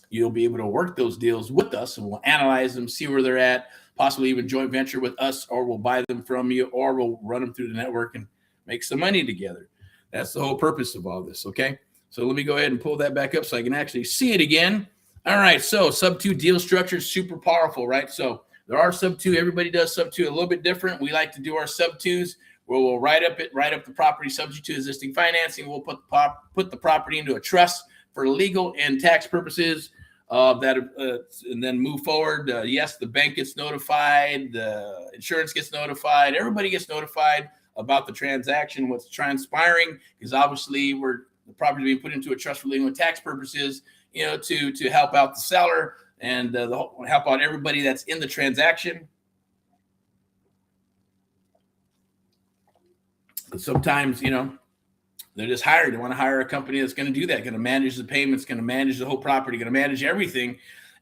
you'll be able to work those deals with us, and we'll analyze them, see where they're at, possibly even joint venture with us, or we'll buy them from you, or we'll run them through the network and make some money together. That's the whole purpose of all this, okay? So let me go ahead and pull that back up so I can actually see it again. All right, so SubTo deal structure is super powerful, right? So there are SubTo. Everybody does SubTo a little bit different. We like to do our SubTos where we'll write up the property subject to existing financing. We'll put the property into a trust for legal and tax purposes. And then move forward. Yes, the bank gets notified, the insurance gets notified, everybody gets notified about the transaction, what's transpiring, because obviously the property being put into a trust for legal and tax purposes, to help out the seller and help out everybody that's in the transaction. But sometimes, they're just hired. They want to hire a company that's going to do that, going to manage the payments, going to manage the whole property, going to manage everything,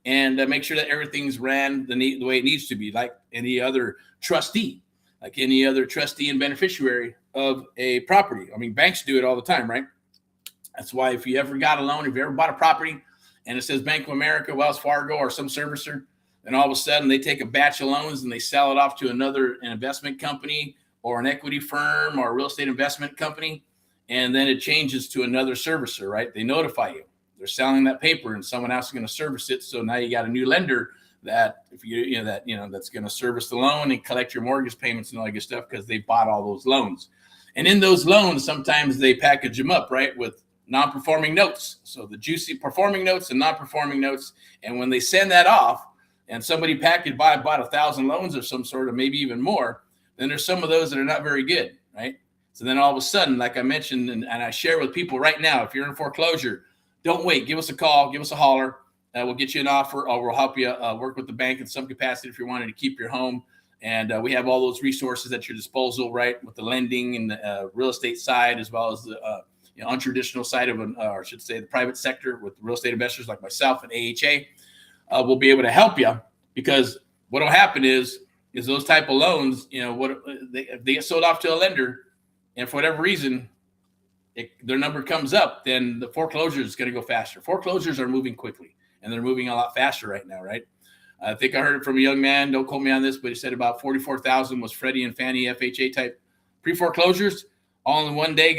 and make sure that everything's ran the way it needs to be, like any other trustee and beneficiary of a property. I mean, banks do it all the time, right? That's why if you ever got a loan, if you ever bought a property and it says Bank of America, Wells Fargo, or some servicer, and all of a sudden they take a batch of loans and they sell it off to an investment company or an equity firm or a real estate investment company, and then it changes to another servicer, right? They notify you. They're selling that paper and someone else is going to service it. So now you got a new lender that that's going to service the loan and collect your mortgage payments and all that good stuff because they bought all those loans. And in those loans, sometimes they package them up, right, with non-performing notes. So the juicy performing notes and non-performing notes. And when they send that off and somebody bought 1,000 loans of some sort, or maybe even more, then there's some of those that are not very good, right? So then all of a sudden, like I mentioned, and I share with people right now, if you're in foreclosure, don't wait. Give us a call. Give us a holler. We'll get you an offer, or we'll help you work with the bank in some capacity if you're wanting to keep your home. And we have all those resources at your disposal, right, with the lending and the real estate side, as well as the untraditional side of or I should say the private sector with real estate investors like myself and AHA. We'll be able to help you, because what will happen is those type of loans, if they get sold off to a lender, and for whatever reason, their number comes up, then the foreclosure is going to go faster. Foreclosures are moving quickly, and they're moving a lot faster right now, right? I think I heard it from a young man. Don't quote me on this, but he said about 44,000 was Freddie and Fannie FHA type pre-foreclosures. All in one day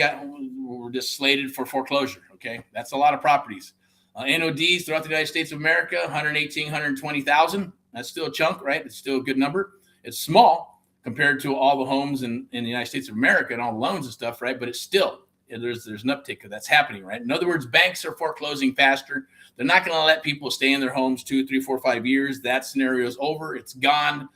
were just slated for foreclosure. Okay, that's a lot of properties. NODs throughout the United States of America, 118, 120,000. That's still a chunk, right? It's still a good number. It's small compared to all the homes in the United States of America and all the loans and stuff, right? But it's still, there's an uptick that's happening, right? In other words, banks are foreclosing faster. They're not going to let people stay in their homes 2, 3, 4, 5 years. That scenario is over. It's gone.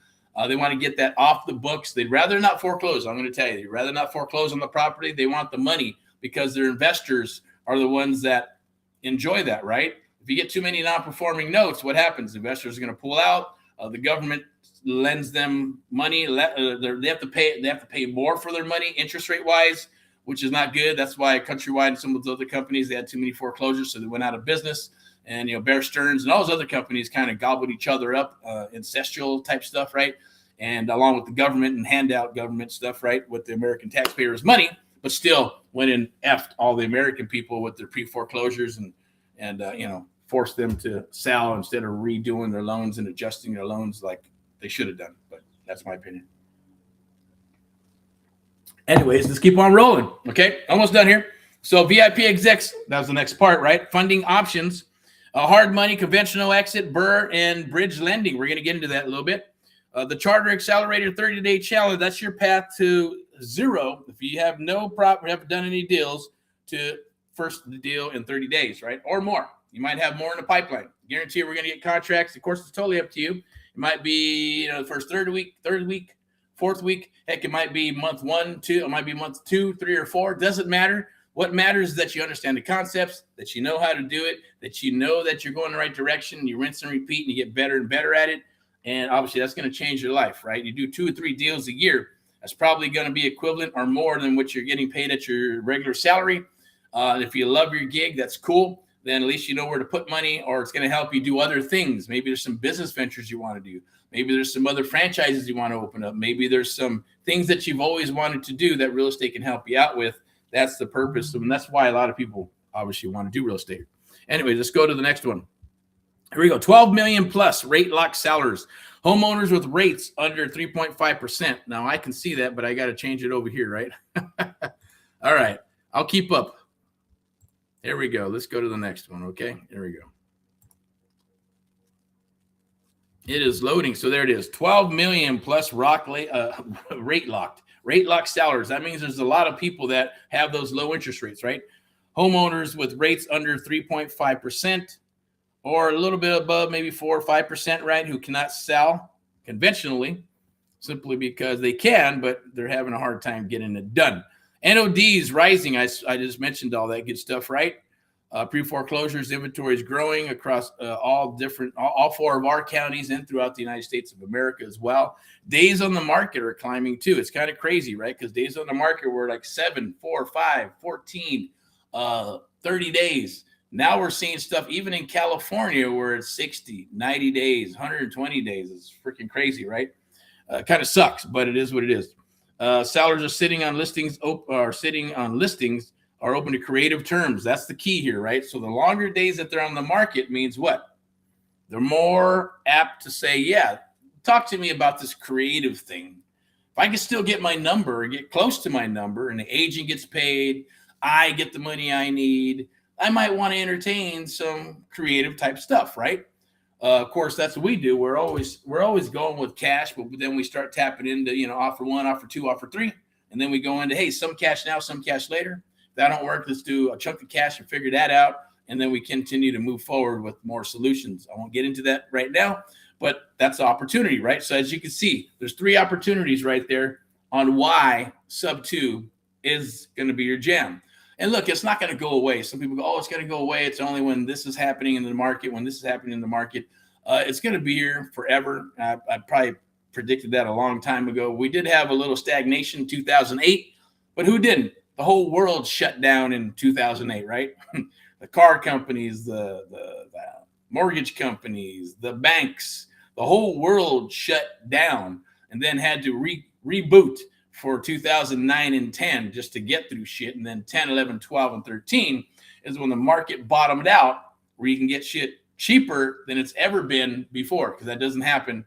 They want to get that off the books. They'd rather not foreclose. I'm going to tell you, they'd rather not foreclose on the property. They want the money because their investors are the ones that enjoy that, right? If you get too many non-performing notes, what happens? Investors are going to pull out. The government lends them money. They have to pay more for their money, interest rate wise, which is not good. That's why Countrywide and some of those other companies, they had too many foreclosures, so they went out of business. And Bear Stearns and all those other companies kind of gobbled each other up, ancestral type stuff, right? and along with the government and handout government stuff, right, with the American taxpayers' money, but still went and effed all the American people with their pre-foreclosures and forced them to sell instead of redoing their loans and adjusting their loans like they should have done. But that's my opinion. Anyways, let's keep on rolling. Okay, almost done here. So VIP execs, that was the next part, right? Funding options, hard money, conventional exit, Burr, and bridge lending. We're going to get into that a little bit. The Charter Accelerator 30-day challenge, that's your path to zero. If you have no problem, haven't done any deals, to first the deal in 30 days, right? Or more. You might have more in the pipeline. Guarantee we're going to get contracts. Of course, it's totally up to you. It might be, the first third week, fourth week. Heck, it might be month 1, 2. It might be month 2, 3, or 4. Doesn't matter. What matters is that you understand the concepts, that you know how to do it, that you know that you're going the right direction. You rinse and repeat, and you get better and better at it. And obviously, that's going to change your life, right? You do 2 or 3 deals a year. That's probably going to be equivalent or more than what you're getting paid at your regular salary. If you love your gig, that's cool. Then at least you know where to put money, or it's going to help you do other things. Maybe there's some business ventures you want to do. Maybe there's some other franchises you want to open up. Maybe there's some things that you've always wanted to do that real estate can help you out with. That's the purpose. And that's why a lot of people obviously want to do real estate. Anyway, let's go to the next one. Here we go. 12 million plus rate lock sellers. Homeowners with rates under 3.5%. Now, I can see that, but I got to change it over here, right? All right. I'll keep up. There we go. Let's go to the next one, okay? There we go. It is loading. So there it is. 12 million plus rate locked sellers. That means there's a lot of people that have those low interest rates, right? Homeowners with rates under 3.5%. Or a little bit above, maybe 4 or 5%, right, who cannot sell conventionally simply because they can, but they're having a hard time getting it done. NODs rising. I just mentioned all that good stuff, right? Pre-foreclosures inventory is growing across all 4 of our counties and throughout the United States of America as well. Days on the market are climbing too. It's kind of crazy, right? Because days on the market were like 7, 4, 5, 14, 30 days. Now we're seeing stuff even in California where it's 60, 90 days, 120 days. It's freaking crazy, right? Kind of sucks, but it is what it is. Sellers are sitting on listings are open to creative terms. That's the key here, right? So the longer days that they're on the market means what? They're more apt to say, yeah, talk to me about this creative thing. If I can still get my number or get close to my number and the agent gets paid, I get the money I need, I might want to entertain some creative type stuff, right? Of course, that's what we do. We're always going with cash, but then we start tapping into, offer 1, offer 2, offer 3. And then we go into, hey, some cash now, some cash later. If that don't work, let's do a chunk of cash and figure that out. And then we continue to move forward with more solutions. I won't get into that right now, but that's the opportunity, right? So as you can see, there's 3 opportunities right there on why SubTo is going to be your jam. And look, it's not going to go away. Some people go, oh, it's going to go away. It's only when this is happening in the market, when this is happening in the market. It's going to be here forever. I probably predicted that a long time ago. We did have a little stagnation in 2008, but who didn't? The whole world shut down in 2008, right? The car companies, the mortgage companies, the banks, the whole world shut down and then had to reboot for 2009 and 10 just to get through shit. And then 10, 11, 12, and 13 is when the market bottomed out where you can get shit cheaper than it's ever been before, because that doesn't happen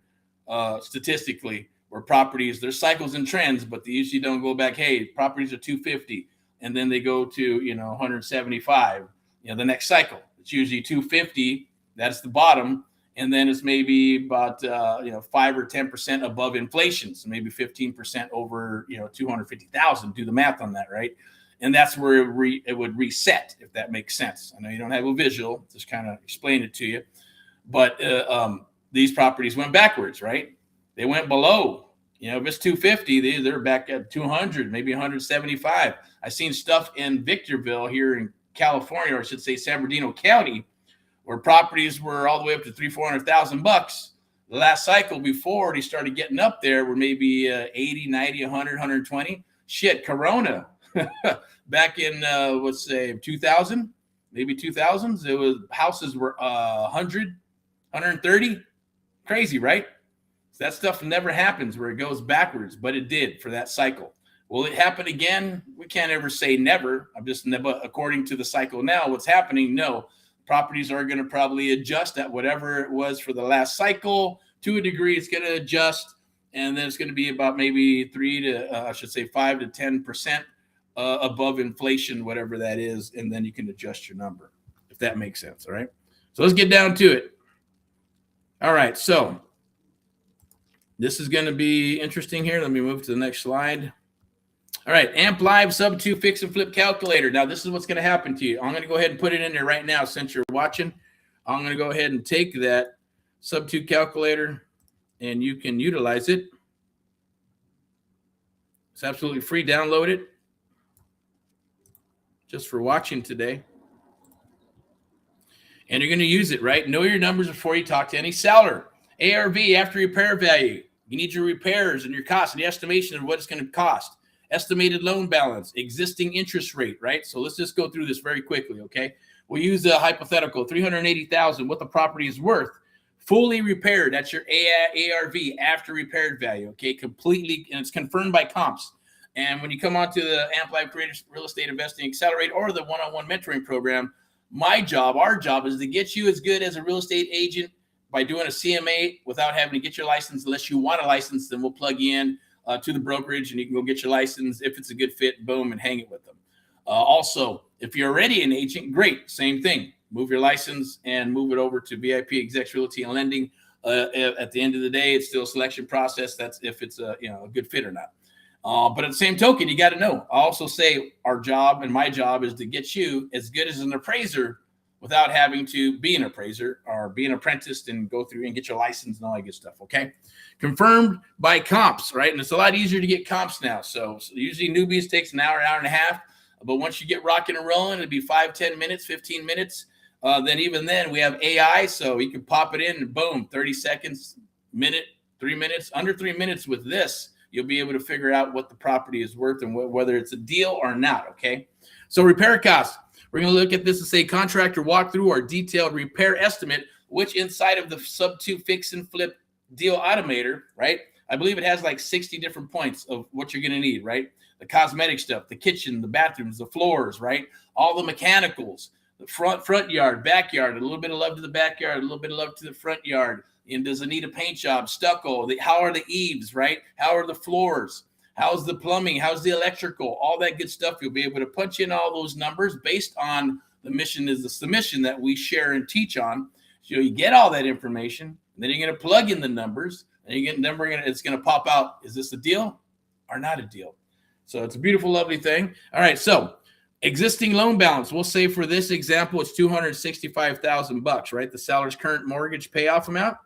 statistically, where properties, there's cycles and trends, but they usually don't go back, hey, properties are 250, and then they go to, 175, the next cycle. It's usually 250, that's the bottom. And then it's maybe about 5 or 10% above inflation, so maybe 15% over 250,000. Do the math on that, right? And that's where it would reset, if that makes sense. I know you don't have a visual, just kind of explain it to you, but these properties went backwards, right? They went below. If it's 250, they're back at 200, maybe 175. I've seen stuff in Victorville here in California, or I should say San Bernardino County, where properties were all the way up to $300,000-$400,000. The last cycle before they started getting up there were maybe 80, 90, 100, 120. Shit, Corona. Back in, let's say, 2000, maybe 2000s, houses were 100, 130. Crazy, right? That stuff never happens where it goes backwards, but it did for that cycle. Will it happen again? We can't ever say never. I'm just never, according to the cycle now, what's happening? No, properties are going to probably adjust at whatever it was for the last cycle. To a degree, it's going to adjust, and then it's going to be about maybe 5 to 10% above inflation, whatever that is, and then you can adjust your number, if that makes sense. All right. So let's get down to it. All right. So this is going to be interesting here. Let me move to the next slide. All right, AMP Live SubTo Fix and Flip Calculator. Now, this is what's going to happen to you. I'm going to go ahead and put it in there right now since you're watching. I'm going to go ahead and take that SubTo calculator, and you can utilize it. It's absolutely free. Download it just for watching today. And you're going to use it, right? Know your numbers before you talk to any seller. ARV, after repair value. You need your repairs and your costs and the estimation of what it's going to cost. Estimated loan balance, existing interest rate, right? So let's just go through this very quickly, okay? We'll use a hypothetical, $380,000, what the property is worth, fully repaired. That's your ARV, after repaired value, okay? Completely, and it's confirmed by comps. And when you come onto the AMP Live Creators Real Estate Investing Accelerate or the one-on-one mentoring program, my job, our job is to get you as good as a real estate agent by doing a CMA without having to get your license. Unless you want a license, then we'll plug you in to the brokerage, and you can go get your license. If it's a good fit, boom, and hang it with them. Also, if you're already an agent, great, same thing. Move your license and move it over to VIP Execs Realty and Lending. At the end of the day, it's still a selection process. That's if it's a good fit or not. But at the same token, you got to know. I also say our job and my job is to get you as good as an appraiser without having to be an appraiser or be an apprentice and go through and get your license and all that good stuff, okay? Confirmed by comps, right? And it's a lot easier to get comps now. So usually newbies takes an hour and a half. But once you get rocking and rolling, it'll be 5, 10 minutes, 15 minutes. Then even then, we have AI, so you can pop it in and boom, 30 seconds, minute, 3 minutes. Under 3 minutes with this, you'll be able to figure out what the property is worth and whether it's a deal or not, okay? So repair costs. We're going to look at this and say contractor walkthrough or detailed repair estimate, which inside of the SubTo Fix and Flip Deal Automator, right? I believe it has like 60 different points of what you're going to need, right? The cosmetic stuff, the kitchen, the bathrooms, the floors, right? All the mechanicals, the front yard, backyard, a little bit of love to the backyard, a little bit of love to the front yard. And does it need a paint job, stucco? How are the eaves, right? How are the floors? How's the plumbing? How's the electrical? All that good stuff. You'll be able to punch in all those numbers based on the mission is the submission that we share and teach on. So you get all that information, and then you're going to plug in the numbers, and it's going to pop out. Is this a deal or not a deal? So it's a beautiful, lovely thing. All right. So existing loan balance. We'll say for this example, it's $265,000, right? The seller's current mortgage payoff amount.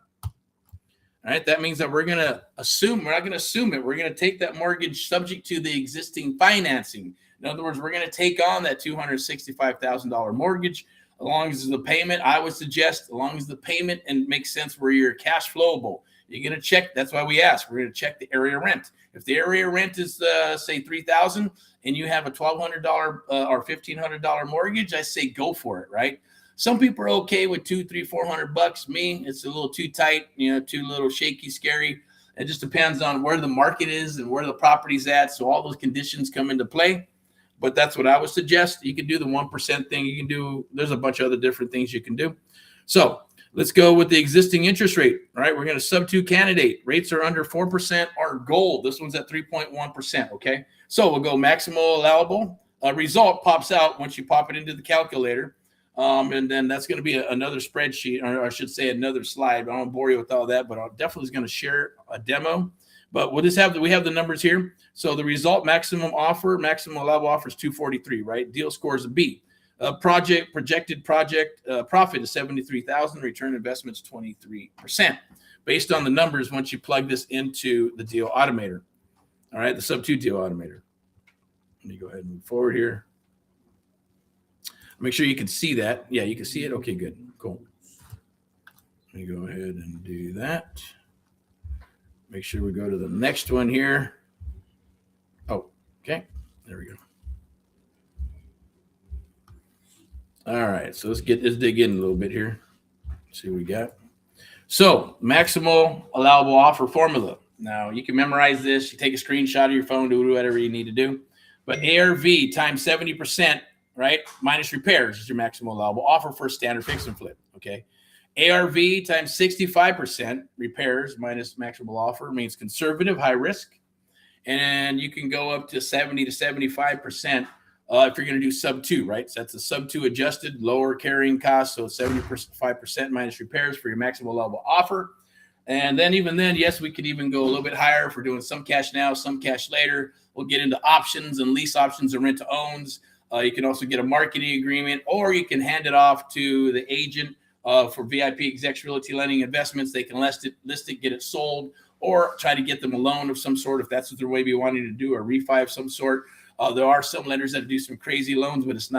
All right, that means that we're not going to assume it. We're going to take that mortgage subject to the existing financing. In other words, we're going to take on that $265,000 mortgage as long as the payment, I would suggest, as long as the payment and makes sense where you're cash flowable. You're going to check, that's why we ask, we're going to check the area rent. If the area rent is, say, $3,000 and you have a $1,200 or $1,500 mortgage, I say go for it, right? Some people are okay with $200, $300, $400. Me, it's a little too tight, too little shaky, scary. It just depends on where the market is and where the property's at. So all those conditions come into play. But that's what I would suggest. You can do the 1% thing. There's a bunch of other different things you can do. So let's go with the existing interest rate. All right, we're going to SubTo candidate. Rates are under 4% or gold. This one's at 3.1%, okay? So we'll go maximum allowable. A result pops out once you pop it into the calculator. And then that's going to be another spreadsheet, or I should say another slide. I don't bore you with all that, but I'm definitely going to share a demo. But we have the numbers here. So the result maximum allowable offer is 243, right? Deal score is a B. Projected project profit is 73,000. Return investment is 23%. Based on the numbers, once you plug this into the deal automator, all right, the SubTo deal automator. Let me go ahead and move forward here. Make sure you can see that. Yeah, you can see it. Okay, good. Cool. Let me go ahead and do that. Make sure we go to the next one here. Oh, okay. There we go. All right. So let's dig in a little bit here. See what we got. So maximal allowable offer formula. Now you can memorize this. You take a screenshot of your phone, do whatever you need to do. But ARV times 70%, right, minus repairs is your maximal allowable offer for a standard fix and flip. Okay. ARV times 65% repairs minus maximal offer means conservative, high risk. And you can go up to 70 to 75% if you're going to do SubTo, right? So that's a SubTo adjusted, lower carrying cost. So 75% minus repairs for your maximal allowable offer. And then even then, yes, we could even go a little bit higher if we're doing some cash now, some cash later. We'll get into options and lease options and rent to owns. You can also get a marketing agreement, or you can hand it off to the agent for VIP Execs Realty Lending Investments. They can list it, get it sold, or try to get them a loan of some sort if that's what they're maybe wanting to do, or refi of some sort. There are some lenders that do some crazy loans, but it's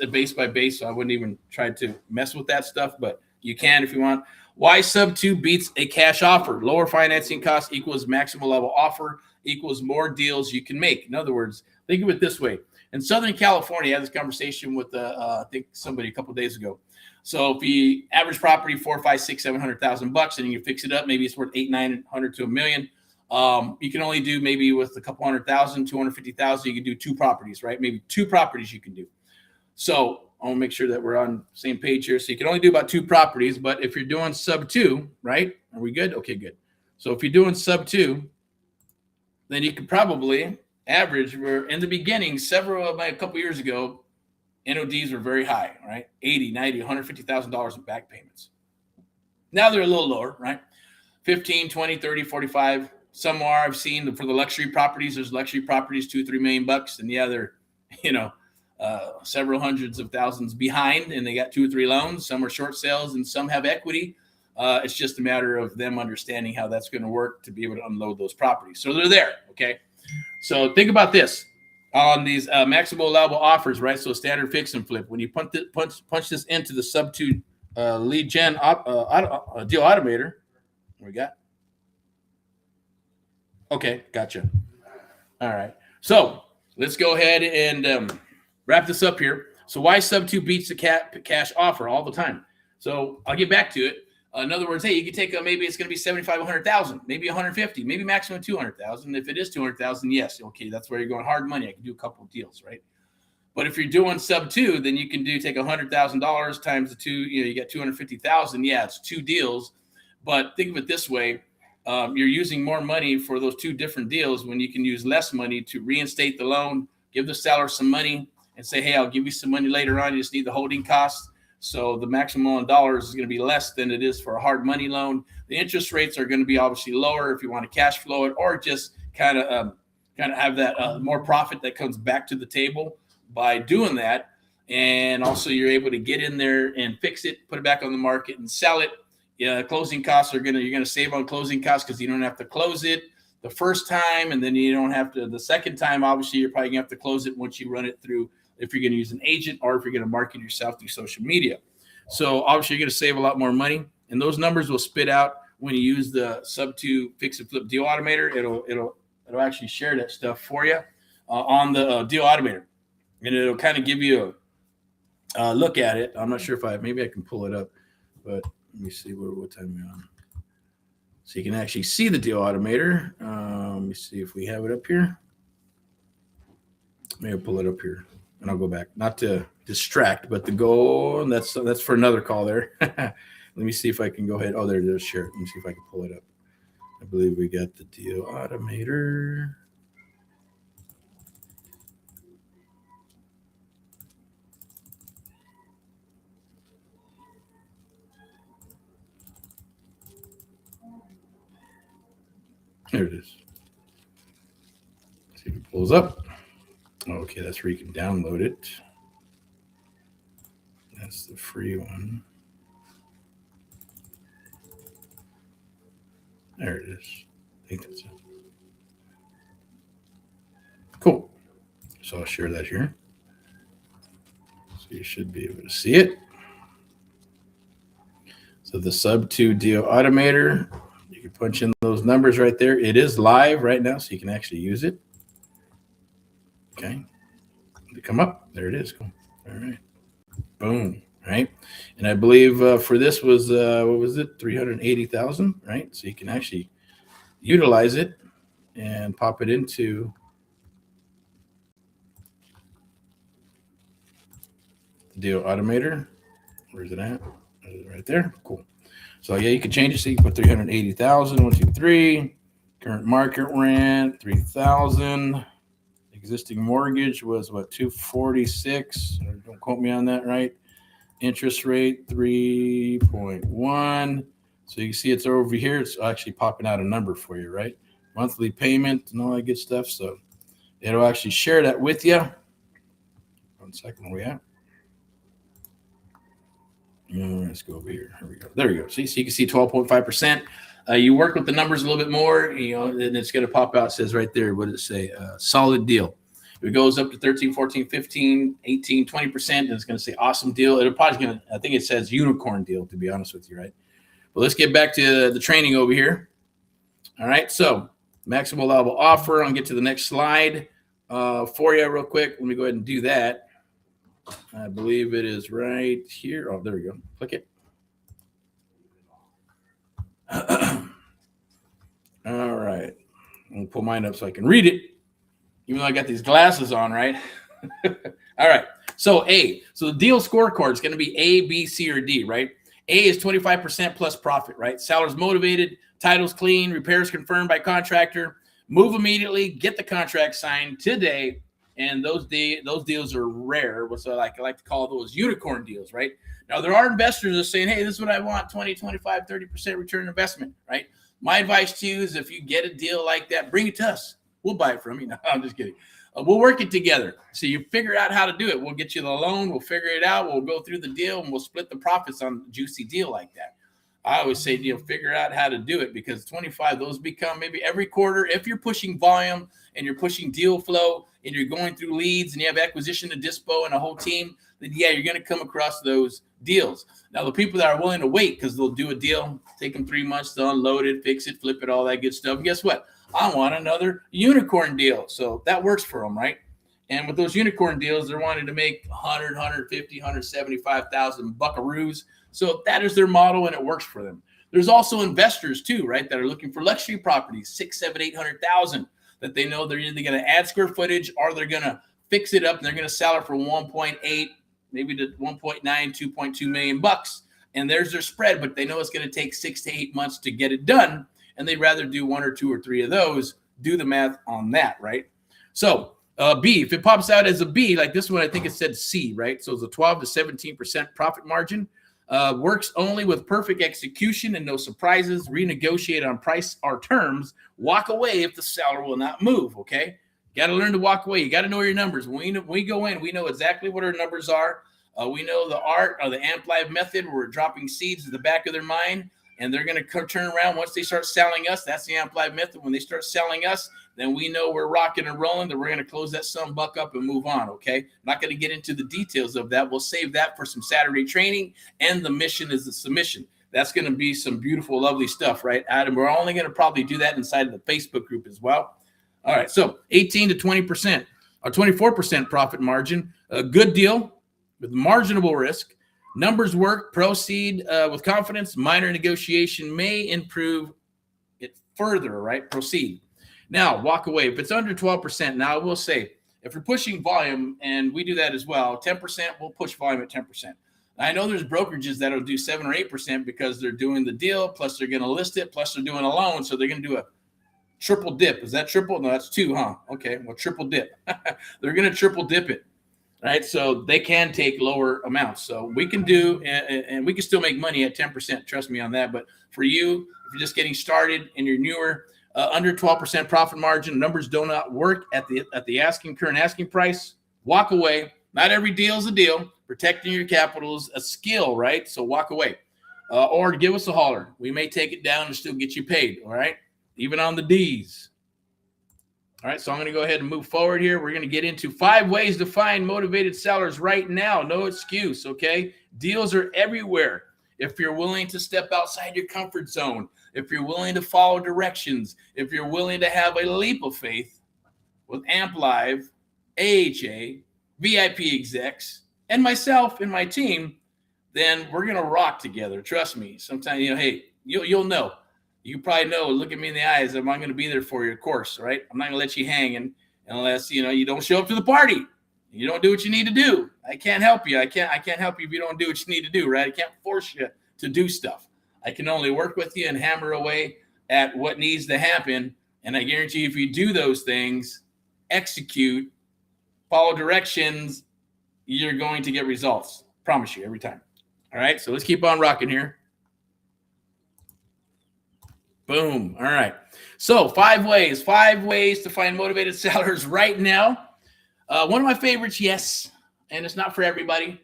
a base by base. So I wouldn't even try to mess with that stuff, but you can if you want. Why SubTo beats a cash offer? Lower financing cost equals maximal level offer equals more deals you can make. In other words, think of it this way. In Southern California, I had this conversation with I think somebody a couple of days ago. So if you average property $400,000, $500,000, $600,000, $700,000, and you fix it up, maybe it's worth $800,000, $900,000 to $1 million. You can only do maybe with a couple $100,000, $250,000. You can do 2 properties, right? Maybe 2 properties you can do. So I want to make sure that we're on the same page here. So you can only do about 2 properties, but if you're doing SubTo, right? Are we good? Okay, good. So if you're doing SubTo, then you could probably average. Where in the beginning, a couple years ago, NODs were very high, right? $80,000, $90,000, $150,000 in back payments. Now they're a little lower, right? 15, 20, 30, 45. Some are, I've seen for the luxury properties, there's luxury properties, $2-3 million bucks. And yeah, they're, several hundreds of thousands behind, and they got 2 or 3 loans. Some are short sales and some have equity. It's just a matter of them understanding how that's going to work to be able to unload those properties. So they're there. Okay. So think about this on these maximal allowable offers, right? So standard fix and flip. When you punch this into the SubTo lead gen deal automator, what we got? Okay, gotcha. All right. So let's go ahead and wrap this up here. So why SubTo beats the cash offer all the time? So I'll get back to it. In other words, hey, you can take maybe it's going to be 75, 100,000, maybe 150, maybe maximum 200,000. If it is 200,000, yes, okay, that's where you're going hard money. I can do a couple of deals, right? But if you're doing SubTo, then you can take $100,000 times the 2. You get 250,000. Yeah, it's 2 deals. But think of it this way: you're using more money for those 2 different deals when you can use less money to reinstate the loan, give the seller some money, and say, hey, I'll give you some money later on. You just need the holding costs. So the maximum in dollars is going to be less than it is for a hard money loan. The interest rates are going to be obviously lower if you want to cash flow it, or just kind of have that more profit that comes back to the table by doing that. And also you're able to get in there and fix it, put it back on the market and sell it. Yeah, closing costs you're going to save on closing costs because you don't have to close it the first time, and then you don't have to the second time. Obviously, you're probably going to have to close it once you run it through, if you're going to use an agent or if you're going to market yourself through social media. So obviously you're going to save a lot more money, and those numbers will spit out when you use the SubTo fix and flip deal automator. It'll actually share that stuff for you on the deal automator, and it'll kind of give you a look at it. I'm not sure if maybe I can pull it up, but let me see what time we're on. So you can actually see the deal automator. Let me see if we have it up here. Maybe I'll pull it up here. And I'll go back, not to distract, but to go, and that's for another call there. Let me see if I can go ahead. Oh, there it is. Share it. Let me see if I can pull it up. I believe we got the deal automator. There it is. See if it pulls up. Okay, that's where you can download it. That's the free one. There it is. I think that's it. Cool. So I'll share that here. So you should be able to see it. So the SubTo deal automator, you can punch in those numbers right there. It is live right now, so you can actually use it. Okay. To come up. There it is. Cool. All right. Boom. right? And I believe for this was what was it, 380,000, right? So you can actually utilize it and pop it into the deal automator. Where's it at? Right there. Cool. So yeah, you can change it. So you can put 380,000, 1, 2, 3. Current market rent 3,000. Existing mortgage was what, 246. Don't quote me on that, right? Interest rate 3.1. So you can see it's over here. It's actually popping out a number for you, right? Monthly payment and all that good stuff. So it'll actually share that with you. 1 second, where we at? Let's go over here. Here we go. There we go. See, so you can see 12.5%. You work with the numbers a little bit more, and it's going to pop out. It says right there, what does it say? Solid deal. If it goes up to 13, 14, 15, 18, 20%, and it's going to say awesome deal. It'll probably going to, I think it says unicorn deal, to be honest with you, right? But let's get back to the training over here. All right, so maximum allowable offer. I'll get to the next slide for you real quick. Let me go ahead and do that. I believe it is right here. Oh, there we go. Click it. All right. I'm going to pull mine up so I can read it, even though I got these glasses on, right? All right. So A. So the deal scorecard is going to be A, B, C, or D, right? A is 25% plus profit, right? Seller's motivated, title's clean, repairs confirmed by contractor. Move immediately, get the contract signed today. And those deals are rare. So I like to call those unicorn deals, right? Now, there are investors that are saying, hey, this is what I want, 20, 25, 30% return investment, right? My advice to you is if you get a deal like that, bring it to us. We'll buy it from you. No, I'm just kidding. We'll work it together. So you figure out how to do it. We'll get you the loan. We'll figure it out. We'll go through the deal, and we'll split the profits on a juicy deal like that. I always say, figure out how to do it, because 25, those become maybe every quarter. If you're pushing volume and you're pushing deal flow and you're going through leads and you have acquisition and dispo and a whole team, then yeah, you're going to come across those deals. Now, the people that are willing to wait, because they'll do a deal, take them 3 months to unload it, fix it, flip it, all that good stuff. And guess what? I want another unicorn deal. So that works for them, right? And with those unicorn deals, they're wanting to make 100, 150, 175,000 buckaroos. So that is their model, and it works for them. There's also investors too, right, that are looking for luxury properties, 6, 7, 800,000, that they know they're either going to add square footage or they're going to fix it up and they're going to sell it for 1.8, maybe to 1.9, 2.2 million bucks. And there's their spread, but they know it's going to take 6 to 8 months to get it done. And they'd rather do 1 or 2 or 3 of those. Do the math on that, right? So B, if it pops out as a B, like this one, I think it said C, right? So it's a 12 to 17% profit margin. Works only with perfect execution and no surprises. Renegotiate on price or terms. Walk away if the seller will not move, okay? Got to learn to walk away. You got to know your numbers. When we go in, we know exactly what our numbers are. We know the art or the amp live method where we're dropping seeds in the back of their mind, and they're going to turn around once they start selling us. That's the amp live method. When they start selling us, then we know we're rocking and rolling, that we're going to close that some buck up and move on, okay? I'm not going to get into the details of that. We'll save that for some Saturday training, and the mission is the submission. That's going to be some beautiful, lovely stuff, right, Adam? We're only going to probably do that inside of the Facebook group as well. All right, so 18 to 20% or 24% profit margin, a good deal with marginable risk. Numbers work, proceed with confidence. Minor negotiation may improve it further, right? Proceed. Now, walk away. If it's under 12%, now I will say, if you're pushing volume, and we do that as well, 10%, we'll push volume at 10%. I know there's brokerages that'll do 7 or 8% because they're doing the deal, plus they're going to list it, plus they're doing a loan, so they're going to do a triple dip. Is that triple? No, that's 2, huh? Okay, well, triple dip. They're going to triple dip it, right? So they can take lower amounts. So we can do, and we can still make money at 10%. Trust me on that. But for you, if you're just getting started and you're newer, under 12% profit margin, numbers do not work at the current asking price. Walk away. Not every deal is a deal. Protecting your capital is a skill, right? So walk away, or give us a holler. We may take it down and still get you paid. All right, even on the D's. All right, so I'm going to go ahead and move forward here. We're going to get into 5 ways to find motivated sellers right now. No excuse, okay? Deals are everywhere. If you're willing to step outside your comfort zone, if you're willing to follow directions, if you're willing to have a leap of faith with Amp Live, AHA, VIP execs, and myself and my team, then we're going to rock together. Trust me. Sometimes, hey, you'll know. You probably know, look at me in the eyes. I'm going to be there for you, of course, right? I'm not going to let you hang unless, you don't show up to the party. You don't do what you need to do. I can't help you. I can't help you if you don't do what you need to do, right? I can't force you to do stuff. I can only work with you and hammer away at what needs to happen. And I guarantee you, if you do those things, execute, follow directions, you're going to get results. Promise you, every time. All right, so let's keep on rocking here. Boom. All right. So 5 ways to find motivated sellers right now. One of my favorites, yes, and it's not for everybody,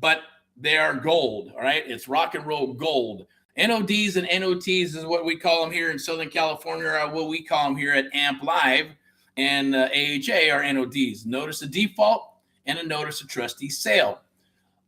but they are gold. All right. It's rock and roll gold. NODs and NOTs is what we call them here in Southern California, or what we call them here at AMP Live, and AHA are NODs. Notice a default and a notice of trustee sale.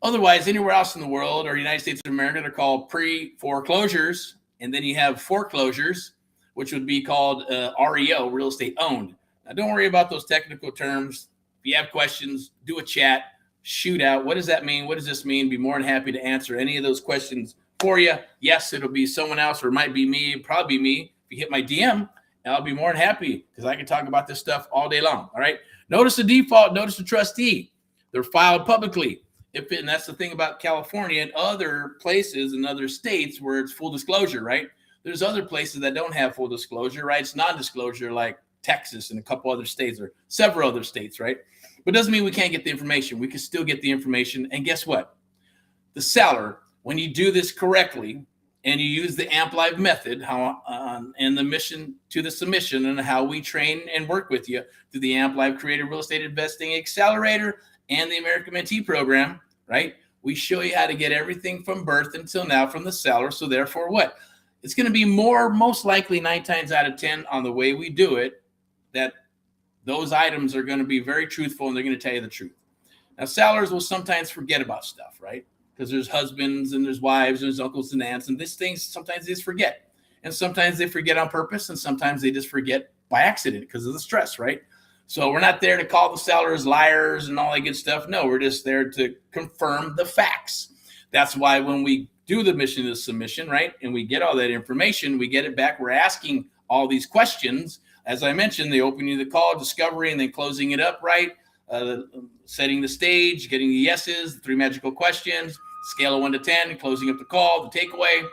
Otherwise, anywhere else in the world or United States of America, they're called pre-foreclosures. And then you have foreclosures, which would be called REO, real estate owned. Now, don't worry about those technical terms. If you have questions, do a chat, shoot out. What does that mean? What does this mean? Be more than happy to answer any of those questions for you. Yes, it'll be someone else, or it might be me, probably be me. If you hit my DM, I'll be more than happy because I can talk about this stuff all day long. All right. Notice the default, notice the trustee. They're filed publicly. And that's the thing about California and other places in other states where it's full disclosure, right? There's other places that don't have full disclosure, right? It's non-disclosure, like Texas and a couple other states, or several other states, right? But it doesn't mean we can't get the information. We can still get the information. And guess what? The seller, when you do this correctly and you use the AMP Live method, and the mission to the submission, and how we train and work with you through the AMP Live Creative Real Estate Investing Accelerator and the American Mentee Program, right? We show you how to get everything from birth until now from the seller. So therefore what? It's going to be most likely 9 times out of 10 on the way we do it, that those items are going to be very truthful and they're going to tell you the truth. Now, sellers will sometimes forget about stuff, right? Because there's husbands and there's wives and there's uncles and aunts, and these things sometimes they just forget. And sometimes they forget on purpose, and sometimes they just forget by accident because of the stress, right? So we're not there to call the sellers liars and all that good stuff. No, we're just there to confirm the facts. That's why when we do the mission to the submission, right, and we get all that information, we get it back. We're asking all these questions. As I mentioned, the opening of the call, discovery, and then closing it up, right? Setting the stage, getting the yeses, the 3 magical questions, scale of 1 to 10, closing up the call, the takeaway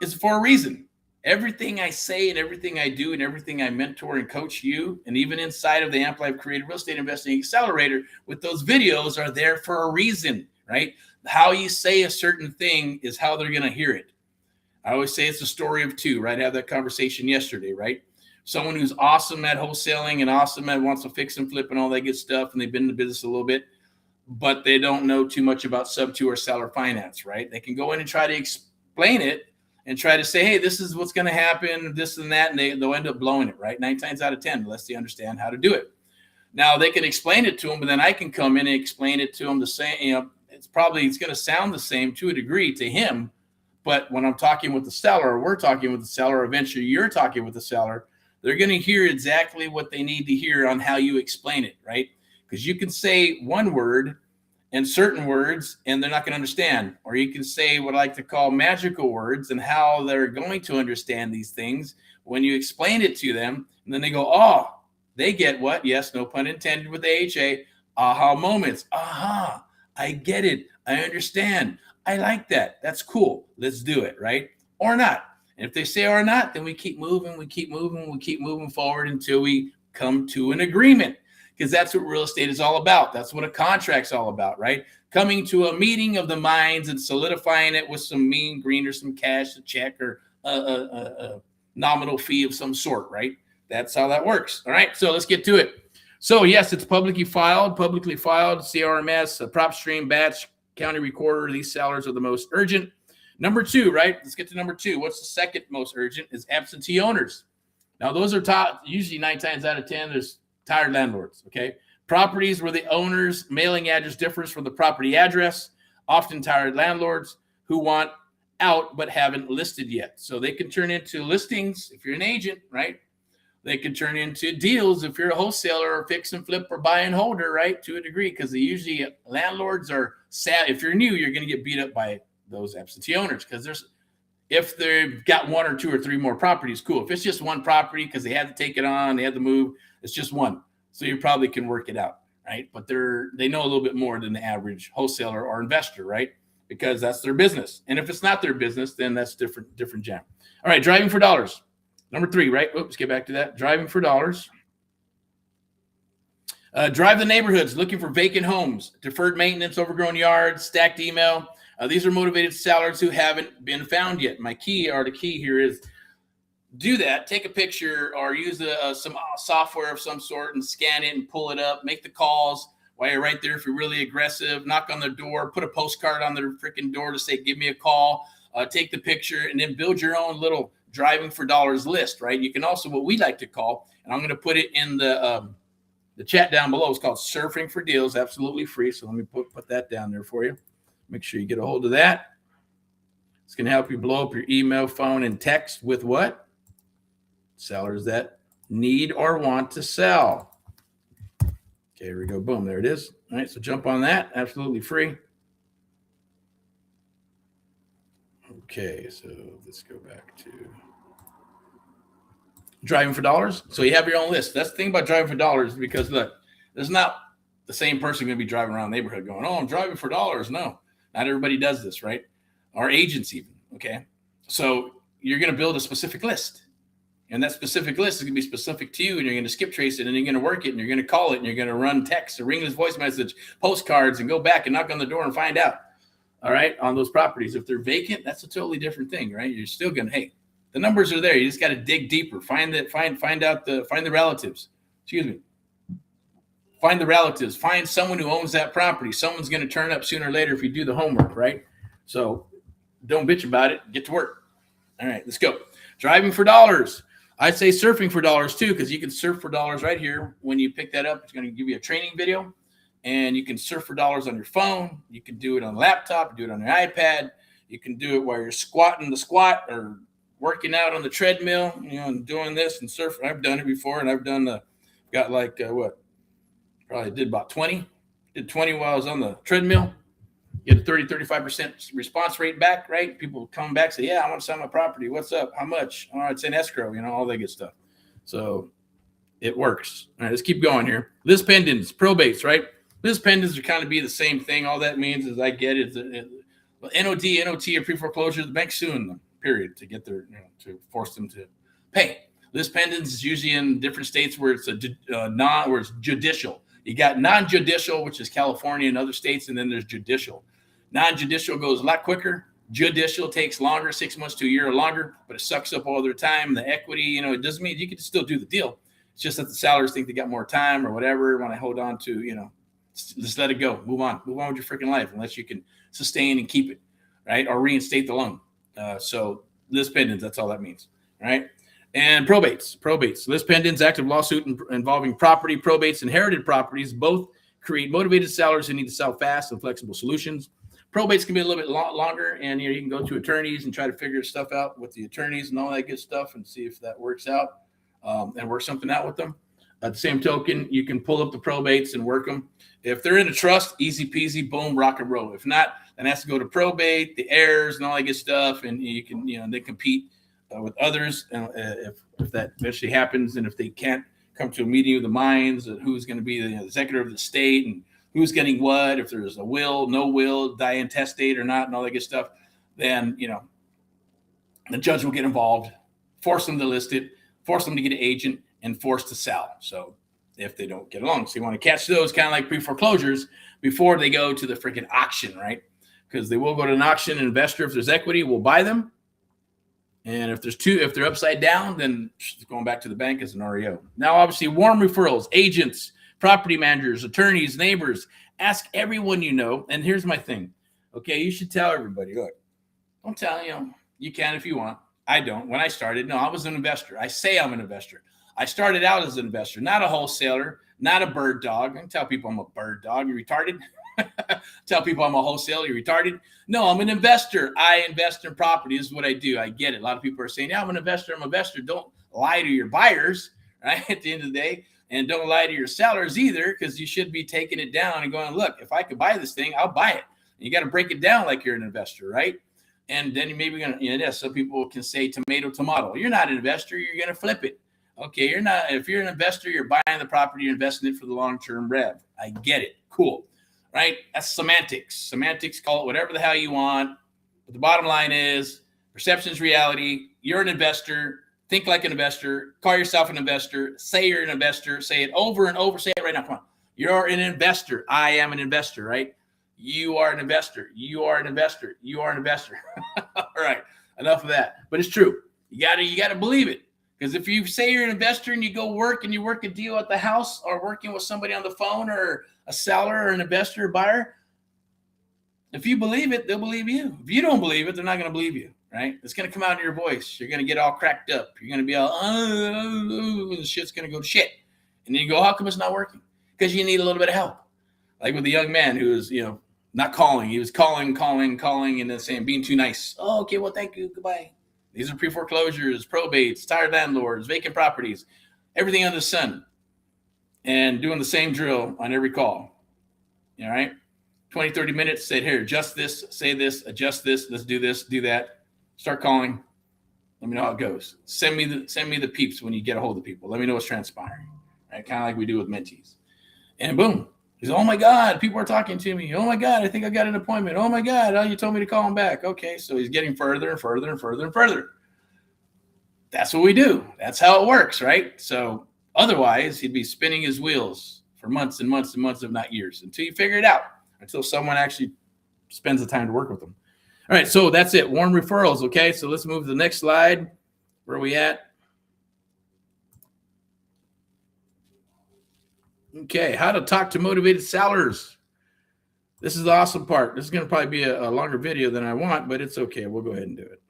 is for a reason. Everything I say and everything I do and everything I mentor and coach you, and even inside of the AMP Live Creative Real Estate Investing Accelerator with those videos, are there for a reason, right? How you say a certain thing is how they're going to hear it. I always say it's a story of 2, right? I had that conversation yesterday, right? Someone who's awesome at wholesaling and awesome at wants to fix and flip and all that good stuff, and they've been in the business a little bit, but they don't know too much about SubTo or seller finance, right? They can go in and try to explain it and try to say, hey, this is what's going to happen, this and that, and they'll end up blowing it, right? 9 times out of 10, unless they understand how to do it. Now, they can explain it to them, but then I can come in and explain it to them the same. It's going to sound the same to a degree to him, but when I'm talking with the seller, or we're talking with the seller, or eventually you're talking with the seller, they're going to hear exactly what they need to hear on how you explain it, right? Because you can say one word and certain words, and they're not going to understand. Or you can say what I like to call magical words, and how they're going to understand these things when you explain it to them. And then they go, oh, they get what? Yes, no pun intended with AHA, aha moments. Aha, I get it. I understand. I like that. That's cool. Let's do it, right? Or not. And if they say or not, then we keep moving, we keep moving forward until we come to an agreement. Because that's what real estate is all about. That's what a contract's all about, right? Coming to a meeting of the minds and solidifying it with some mean green or some cash, a check, or a nominal fee of some sort, right? That's how that works. All right, so let's get to it. So yes, it's publicly filed, CRMS, PropStream, batch, county recorder. These sellers are the most urgent. Number 2, right? Let's get to number 2. What's the second most urgent? Is absentee owners. Now, those are usually 9 times out of 10, there's tired landlords, okay? Properties where the owner's mailing address differs from the property address, often tired landlords who want out but haven't listed yet. So they can turn into listings if you're an agent, right? they can turn into deals if you're a wholesaler or fix and flip or buy and holder, right? To a degree, because usually landlords are sad. If you're new, you're going to get beat up by those absentee owners because if they've got one or two or three more properties, cool. If it's just one property because they had to take it on, they had to move, it's just one. So you probably can work it out, right? But they know a little bit more than the average wholesaler or investor, right? Because that's their business. And if it's not their business, then that's different jam. All right, driving for dollars. Number 3, right? Oops, get back to that. Driving for dollars. Drive the neighborhoods, looking for vacant homes, deferred maintenance, overgrown yards, stacked email. These are motivated sellers who haven't been found yet. The key here is do that. Take a picture or use some software of some sort and scan it and pull it up. Make the calls while you're right there if you're really aggressive. Knock on their door. Put a postcard on their freaking door to say, give me a call. Take the picture and then build your own little driving for dollars list, right? You can also, what we like to call, and I'm going to put it in the chat down below. It's called Surfing for Deals, absolutely free. So let me put that down there for you. Make sure you get a hold of that. It's going to help you blow up your email, phone, and text with what? Sellers that need or want to sell. Okay, here we go. Boom, there it is. All right, so jump on that. Absolutely free. Okay, so let's go back to driving for dollars. So you have your own list. That's the thing about driving for dollars, because look, there's not the same person going to be driving around the neighborhood going, oh, I'm driving for dollars. No, not everybody does this, right? Our agents even, okay? So you're going to build a specific list. And that specific list is going to be specific to you, and you're going to skip trace it, and you're going to work it, and you're going to call it, and you're going to run text or ring this voice message, postcards, and go back and knock on the door and find out. All right, on those properties. If they're vacant, that's a totally different thing, right? You're still going to, hey, the numbers are there. You just got to dig deeper. Find the relatives. Excuse me. Find the relatives. Find someone who owns that property. Someone's going to turn up sooner or later if you do the homework, right? So don't bitch about it. Get to work. All right, let's go. Driving for dollars. I'd say surfing for dollars too, because you can surf for dollars right here. When you pick that up, it's going to give you a training video. And you can surf for dollars on your phone. You can do it on a laptop, do it on your iPad. You can do it while you're squatting the squat or working out on the treadmill, and doing this and surfing. I've done it before, and I've done probably did about 20. Did 20 while I was on the treadmill. Get a 35% response rate back, right? People come back, say, yeah, I want to sell my property. What's up? How much? Oh, it's in escrow, all that good stuff. So it works. All right, let's keep going here. List pendants, probates, right? List pendants are kind of be the same thing. All that means is I get it. NOT or pre-foreclosure, the bank's suing them, period, to get their, to force them to pay. List pendants is usually in different states where it's where it's judicial. You got non-judicial, which is California and other states, and then there's judicial. Non-judicial goes a lot quicker. Judicial takes longer, 6 months to a year or longer, but it sucks up all their time. The equity, it doesn't mean you can still do the deal. It's just that the sellers think they got more time or whatever, want to hold on to, just let it go. Move on with your freaking life unless you can sustain and keep it, right? Or reinstate the loan. So list pendants, that's all that means, right? And probates. List pendants, active lawsuit involving property, probates, inherited properties, both create motivated sellers who need to sell fast and flexible solutions. Probates can be a little bit longer, and you can go to attorneys and try to figure stuff out with the attorneys and all that good stuff and see if that works out and work something out with them. At the same token, you can pull up the probates and work them. If they're in a trust, easy peasy, boom, rock and roll. If not, then it has to go to probate, the heirs, and all that good stuff, and you can, they compete with others. If that eventually happens, and if they can't come to a meeting of the minds of who's going to be the executor of the state and who's getting what, if there's a will, no will, die intestate or not, and all that good stuff, then, the judge will get involved, force them to list it, force them to get an agent, and force to sell. So if they don't get along, so you want to catch those kind of like pre-foreclosures before they go to the freaking auction, right? Because they will go to an auction. An investor, if there's equity, will buy them. And if they're upside down, then it's going back to the bank as an REO. Now, obviously, warm referrals, agents, property managers, attorneys, neighbors, ask everyone you know. And here's my thing. Okay, you should tell everybody, look, don't tell you can if you want. I don't. When I started, no, I was an investor. I say I'm an investor. I started out as an investor, not a wholesaler, not a bird dog. I can tell people I'm a bird dog. You retarded? Tell people I'm a wholesaler. You retarded? No, I'm an investor. I invest in property. This is what I do. I get it. A lot of people are saying, yeah, I'm an investor. Don't lie to your buyers, right? At the end of the day. And don't lie to your sellers either, because you should be taking it down and going, look, if I could buy this thing, I'll buy it. And you got to break it down like you're an investor, right? And then you maybe going to, yes, some people can say tomato. You're not an investor. You're going to flip it. Okay, you're not. If you're an investor, you're buying the property, you're investing it for the long-term rev. I get it. Cool, right? That's semantics. Semantics, call it whatever the hell you want. But the bottom line is perception is reality. You're an investor. Think like an investor. Call yourself an investor. Say you're an investor. Say it over and over. Say it right now. Come on. You're an investor. I am an investor, right? You are an investor. You are an investor. You are an investor. All right. Enough of that. But it's true. You gotta believe it. Because if you say you're an investor and you go work and you work a deal at the house or working with somebody on the phone or a seller or an investor or buyer, if you believe it, they'll believe you. If you don't believe it, they're not going to believe you, right? It's going to come out in your voice. You're going to get all cracked up. You're going to be all, the shit's going to go to shit. And then you go, how come it's not working? Because you need a little bit of help. Like with the young man who was, not calling. He was calling, and then saying, being too nice. Oh, okay, well, thank you. Goodbye. These are pre-foreclosures, probates, tired landlords, vacant properties, everything under the sun. And doing the same drill on every call. All right? 20, 30 minutes, said, here, adjust this, say this, adjust this, let's do this, do that. Start calling. Let me know how it goes. Send me the peeps when you get a hold of people. Let me know what's transpiring. Right? Kind of like we do with mentees. And boom. He's, oh my God, people are talking to me. Oh my God, I think I got an appointment. Oh my God, you told me to call him back. Okay, so he's getting further and further and further and further. That's what we do. That's how it works, right? So otherwise, he'd be spinning his wheels for months and months and months, if not years, until you figure it out, until someone actually spends the time to work with them. All right, so that's it. Warm referrals, okay? So let's move to the next slide. Where are we at? Okay, how to talk to motivated sellers. This is the awesome part. This is going to probably be a longer video than I want, but it's okay. We'll go ahead and do it.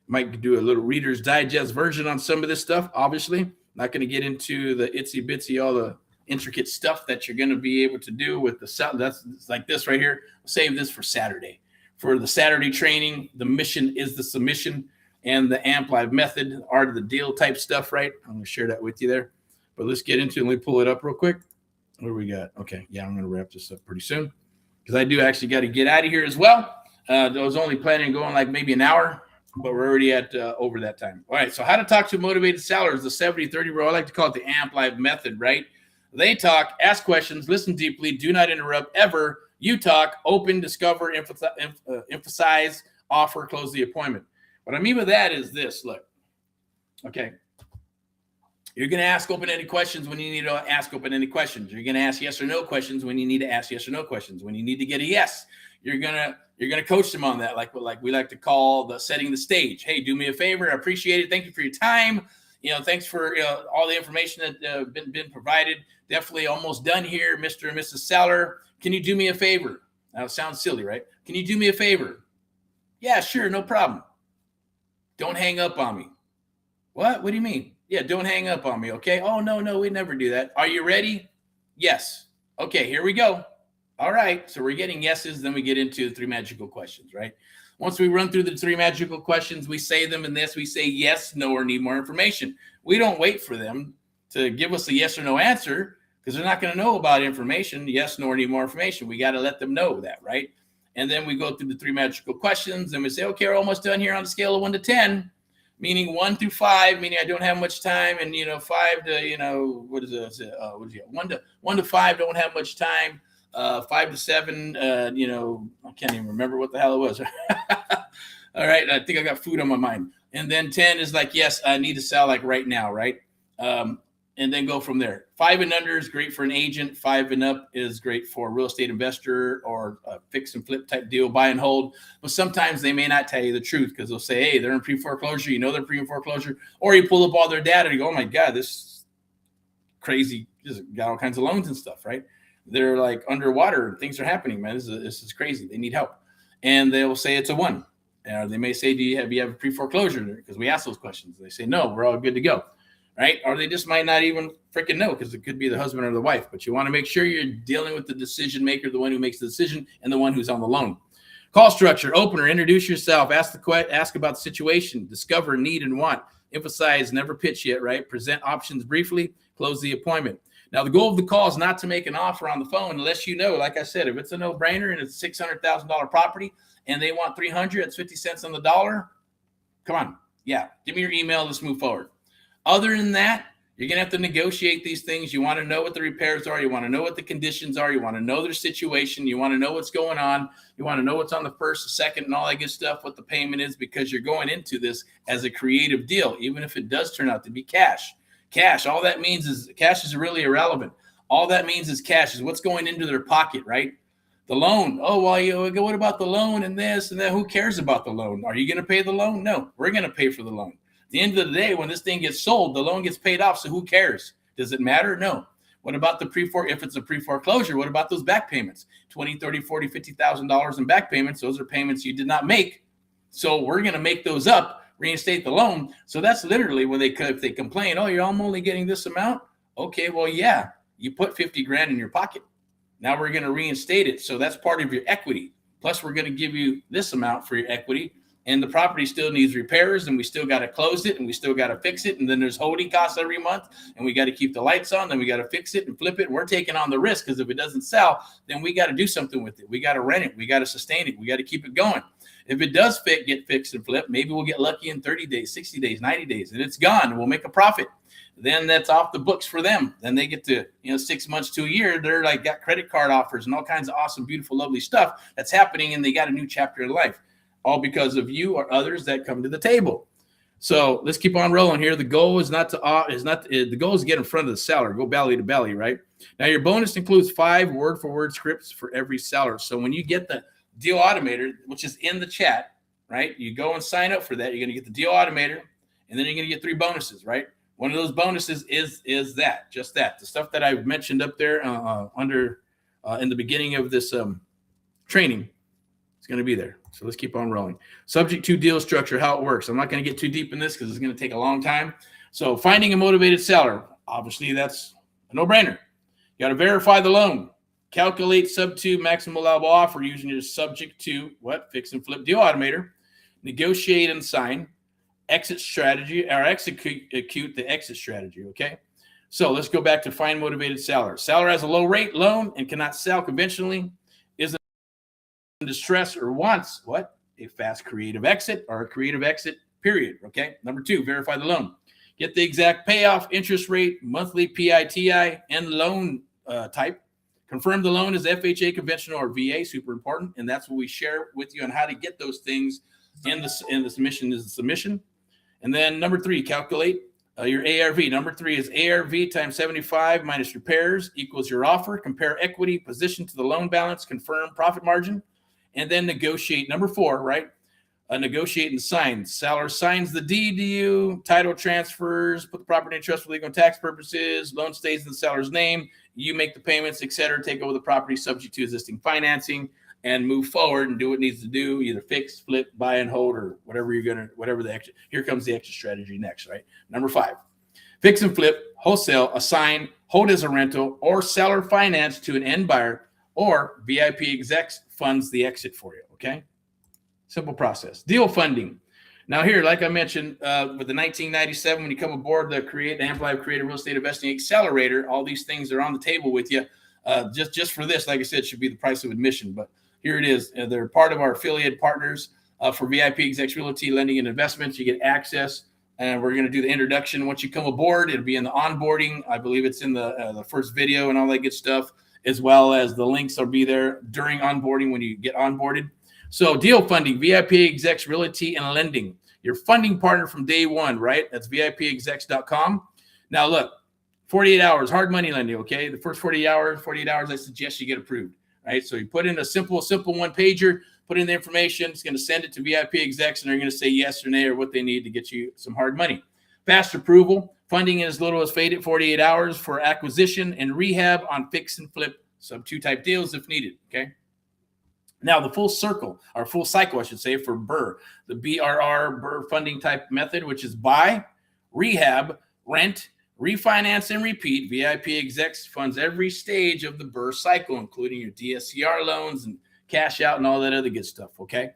Might do a little Reader's Digest version on some of this stuff, obviously. Not going to get into the itsy bitsy, all the intricate stuff that you're going to be able to do with the sell. That's like this right here. Save this for Saturday. For the Saturday training, the mission is the submission and the AMP Live method, art of the deal type stuff, right? I'm going to share that with you there. But let's get into it. Let me pull it up real quick. What do we got? Okay, yeah, I'm going to wrap this up pretty soon because I do actually got to get out of here as well. I was only planning on going like maybe an hour, but we're already at over that time. All right, so how to talk to motivated sellers, the 70-30 rule. I like to call it the AMP Live method, right? They talk, ask questions, listen deeply, do not interrupt ever. You talk, open, discover, emphasize, offer, close the appointment. What I mean by that is this, look, okay. You're going to ask open-ended questions when you need to ask open-ended questions. You're going to ask yes or no questions when you need to ask yes or no questions. When you need to get a yes, you're going to coach them on that, like we like to call the setting the stage. Hey, do me a favor. I appreciate it. Thank you for your time. Thanks for all the information that been provided. Definitely almost done here, Mr. and Mrs. Seller. Can you do me a favor? Now it sounds silly, right? Can you do me a favor? Yeah, sure, no problem. Don't hang up on me. What? What do you mean? Yeah, don't hang up on me, okay? Oh, no, we never do that. Are you ready? Yes. Okay, here we go. All right, so we're getting yeses, then we get into the 3 magical questions, right? Once we run through the 3 magical questions, we say them in this. We say yes, no, or need more information. We don't wait for them to give us a yes or no answer because they're not going to know about information, yes, no, or need more information. We got to let them know that, right? And then we go through the 3 magical questions, and we say, okay, we're almost done here on the scale of 1 to 10. Meaning 1 through 5, meaning I don't have much time, and 5 to what is it? 1 to 5 don't have much time. 5 to 7, I can't even remember what the hell it was. All right, I think I got food on my mind. And then 10 is like, yes, I need to sell like right now, right? And then go from there. 5 and under is great for an agent. 5 and up is great for a real estate investor or a fix and flip type deal, buy and hold. But sometimes they may not tell you the truth because they'll say, hey, they're in pre-foreclosure. They're pre-foreclosure. Or you pull up all their data and you go, oh my God, this crazy, just got all kinds of loans and stuff, right? They're like underwater. Things are happening, man. This is crazy. They need help. And they will say it's a 1. Or they may say, do you have a pre-foreclosure? Because we ask those questions. They say, no, we're all good to go. Right? Or they just might not even freaking know because it could be the husband or the wife. But you want to make sure you're dealing with the decision maker, the one who makes the decision, and the one who's on the loan. Call structure, opener, introduce yourself, ask about the situation, discover need and want, Emphasize, never pitch yet, right? Present options briefly, close the appointment. Now, the goal of the call is not to make an offer on the phone unless you know, like I said, if it's a no-brainer and it's a $600,000 property and they want 300, it's 50 cents on the dollar. Come on. Yeah, give me your email. Let's move forward. Other than that, you're going to have to negotiate these things. You want to know what the repairs are. You want to know what the conditions are. You want to know their situation. You want to know what's going on. You want to know what's on the first, the second, and all that good stuff, what the payment is, because you're going into this as a creative deal, even if it does turn out to be cash. Cash, all that means is cash is really irrelevant. All that means is cash is what's going into their pocket, right? The loan. Oh, well, what about the loan and this and that? Who cares about the loan? Are you going to pay the loan? No, we're going to pay for the loan. At the end of the day, when this thing gets sold, the loan gets paid off. So who cares? Does it matter? No. What about the if it's a pre-foreclosure, what about those back payments? $20,000, $30,000, $40,000, $50,000 in back payments. Those are payments you did not make. So we're going to make those up, reinstate the loan. So that's literally when if they complain, oh, I'm only getting this amount. Okay, well, yeah, you put 50 grand in your pocket. Now we're going to reinstate it. So that's part of your equity. Plus, we're going to give you this amount for your equity. And the property still needs repairs, and we still got to close it, and we still got to fix it. And then there's holding costs every month, and we got to keep the lights on. Then we got to fix it and flip it. And we're taking on the risk because if it doesn't sell, then we got to do something with it. We got to rent it. We got to sustain it. We got to keep it going. If it does get fixed and flipped, maybe we'll get lucky in 30 days, 60 days, 90 days, and it's gone, and we'll make a profit. Then that's off the books for them. Then they get to, 6 months to a year. They're like got credit card offers and all kinds of awesome, beautiful, lovely stuff that's happening, and they got a new chapter in life. All because of you or others that come to the table. So let's keep on rolling here. The goal is the goal is to get in front of the seller, go belly to belly, right? Now your bonus includes 5 word-for-word scripts for every seller. So when you get the deal automator, which is in the chat, right? You go and sign up for that. You're going to get the deal automator, and then you're going to get 3 bonuses, right? One of those bonuses is just that. The stuff that I've mentioned up there in the beginning of this training. It's going to be there. So let's keep on rolling. Subject to deal structure, how it works. I'm not going to get too deep in this because it's going to take a long time. So finding a motivated seller, obviously that's a no-brainer. You got to verify the loan. Calculate SubTo maximum allowable offer using your subject to fix and flip deal automator. Negotiate and sign. Exit strategy or execute the exit strategy. Okay. So let's go back to find motivated seller. Seller has a low rate loan and cannot sell conventionally. Is in distress or wants a fast creative exit or a creative exit period. Okay. Number 2, verify the loan. Get the exact payoff, interest rate, monthly PITI, and loan type. Confirm the loan is FHA conventional or VA, super important. And that's what we share with you on how to get those things in the submission is the submission. And then number 3, calculate your ARV. Number 3 is ARV times 75 minus repairs equals your offer. Compare equity position to the loan balance, confirm profit margin. And then negotiate. Number 4, right? Negotiate and sign. Seller signs the deed to you. Title transfers. Put the property in trust for legal and tax purposes. Loan stays in the seller's name. You make the payments, etc. Take over the property subject to existing financing and move forward and do what it needs to do. Either fix, flip, buy and hold, or whatever the extra. Here comes the extra strategy next, right? Number 5, fix and flip, wholesale, assign, hold as a rental, or seller finance to an end buyer, or VIP execs funds the exit for you, okay? Simple process. Deal funding. Now here, like I mentioned, with the 1997, when you come aboard the Amplify Creative Real Estate Investing Accelerator, all these things are on the table with you. Just for this, like I said, should be the price of admission. But here it is. They're part of our affiliate partners for VIP Execs Realty Lending and Investments. You get access, and we're going to do the introduction. Once you come aboard, it'll be in the onboarding. I believe it's in the first video and all that good stuff, as well as the links will be there during onboarding when you get onboarded. So deal funding, VIP Execs Realty and Lending, your funding partner from day one, right? That's VIPexecs.com. Now look, 48 hours, hard money lending, okay? The first 48 hours, I suggest you get approved, right? So you put in a simple one pager, put in the information, it's going to send it to VIP Execs, and they're going to say yes or nay or what they need to get you some hard money. Fast approval, funding in as little as 48 hours for acquisition and rehab on fix and flip SubTo type deals if needed, okay? Now, the full cycle, I should say, for BRRRR, the BRR funding type method, which is buy, rehab, rent, refinance, and repeat. VIP Execs funds every stage of the BRRRR cycle, including your DSCR loans and cash out and all that other good stuff, okay?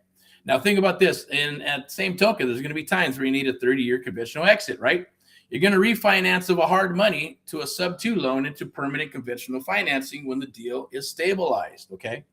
Now think about this, and at the same token, there's going to be times where you need a 30-year conventional exit, right? You're going to refinance of a hard money to a SubTo loan into permanent conventional financing when the deal is stabilized, okay?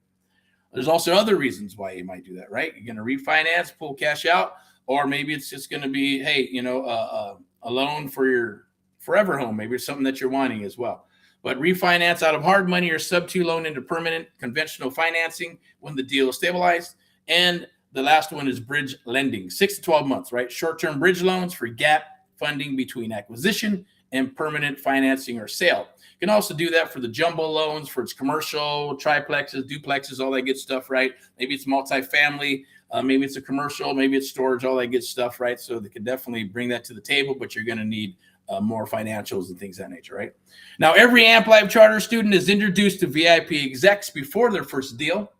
There's also other reasons why you might do that, right? You're going to refinance, pull cash out, or maybe it's just going to be, hey, a loan for your forever home. Maybe it's something that you're wanting as well. But refinance out of hard money or SubTo loan into permanent conventional financing when the deal is stabilized. And the last one is bridge lending, 6 to 12 months, right? Short-term bridge loans for gap funding between acquisition and permanent financing or sale. You can also do that for the jumbo loans, for its commercial, triplexes, duplexes, all that good stuff, right? Maybe it's multifamily, maybe it's a commercial, maybe it's storage, all that good stuff, right? So they can definitely bring that to the table, but you're going to need more financials and things of that nature, right? Now, every Amp Live Charter student is introduced to VIP execs before their first deal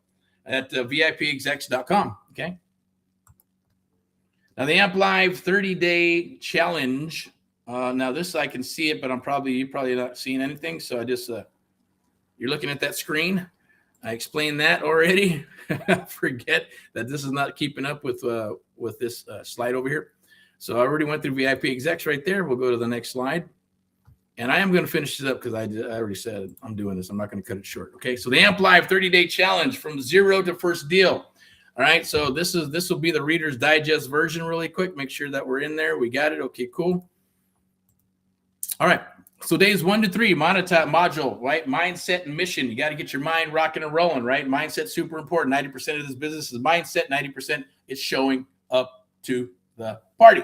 at VIPexecs.com, okay? Now, the Amp Live 30-day challenge. Now, this I can see it, but you're probably not seeing anything. So I just, you're looking at that screen. I explained that already. Forget that this is not keeping up with this slide over here. So I already went through VIP execs right there. We'll go to the next slide. And I am going to finish this up because I already said I'm doing this. I'm not going to cut it short. Okay. So the Amp Live 30-day challenge from zero to first deal. All right. So this will be the Reader's Digest version really quick. Make sure that we're in there. We got it. Okay, cool. All right. So days 1 to 3, module, right? Mindset and mission. You got to get your mind rocking and rolling, right? Mindset super important. 90% of this business is mindset. 90% is showing up to the party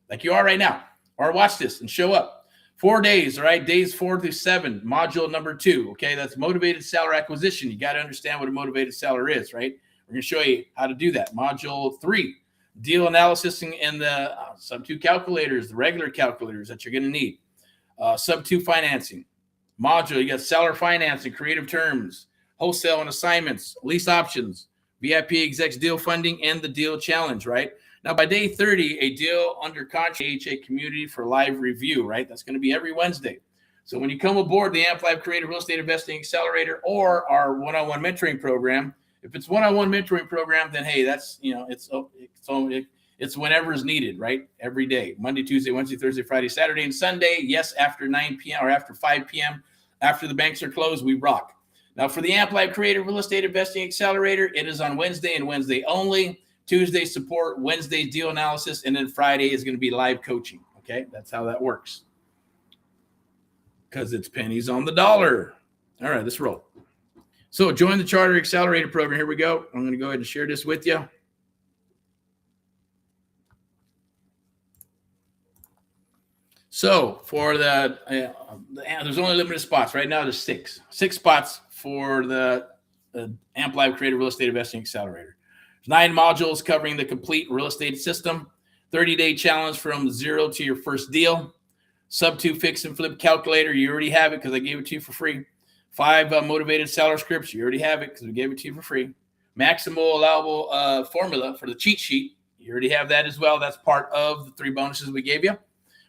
like you are right now. Or watch this and show up. 4 days, all right? Days 4 through 7, module number 2, okay? That's motivated seller acquisition. You got to understand what a motivated seller is, right? We're going to show you how to do that. Module 3, deal analysis and the SubTo calculators, the regular calculators that you're going to need. SubTo financing module. You got seller financing, creative terms, wholesale and assignments, lease options, VIP execs deal funding, and the deal challenge, right? Now, by day 30, a deal under contract, AHA community for live review, right? That's going to be every Wednesday. So when you come aboard the Amp Live Creative Real Estate Investing Accelerator or our one-on-one mentoring program, if it's one-on-one mentoring program, then hey, that's, it's whenever is needed, right? Every day, Monday, Tuesday, Wednesday, Thursday, Friday, Saturday, and Sunday. Yes, after 9 p.m. or after 5 p.m. After the banks are closed, we rock. Now, for the Amp Live Creative Real Estate Investing Accelerator, it is on Wednesday and Wednesday only. Tuesday support, Wednesday deal analysis, and then Friday is going to be live coaching. Okay, that's how that works. Because it's pennies on the dollar. All right, let's roll. So join the Charter Accelerator program. Here we go. I'm going to go ahead and share this with you. So for there's only limited spots. Right now there's six spots for the Amp Live Creative Real Estate Investing Accelerator. There's 9 modules covering the complete real estate system. 30-day challenge from zero to your first deal. SubTo fix and flip calculator. You already have it because I gave it to you for free. 5 motivated seller scripts. You already have it because we gave it to you for free. Maximal allowable formula for the cheat sheet. You already have that as well. That's part of the 3 bonuses we gave you.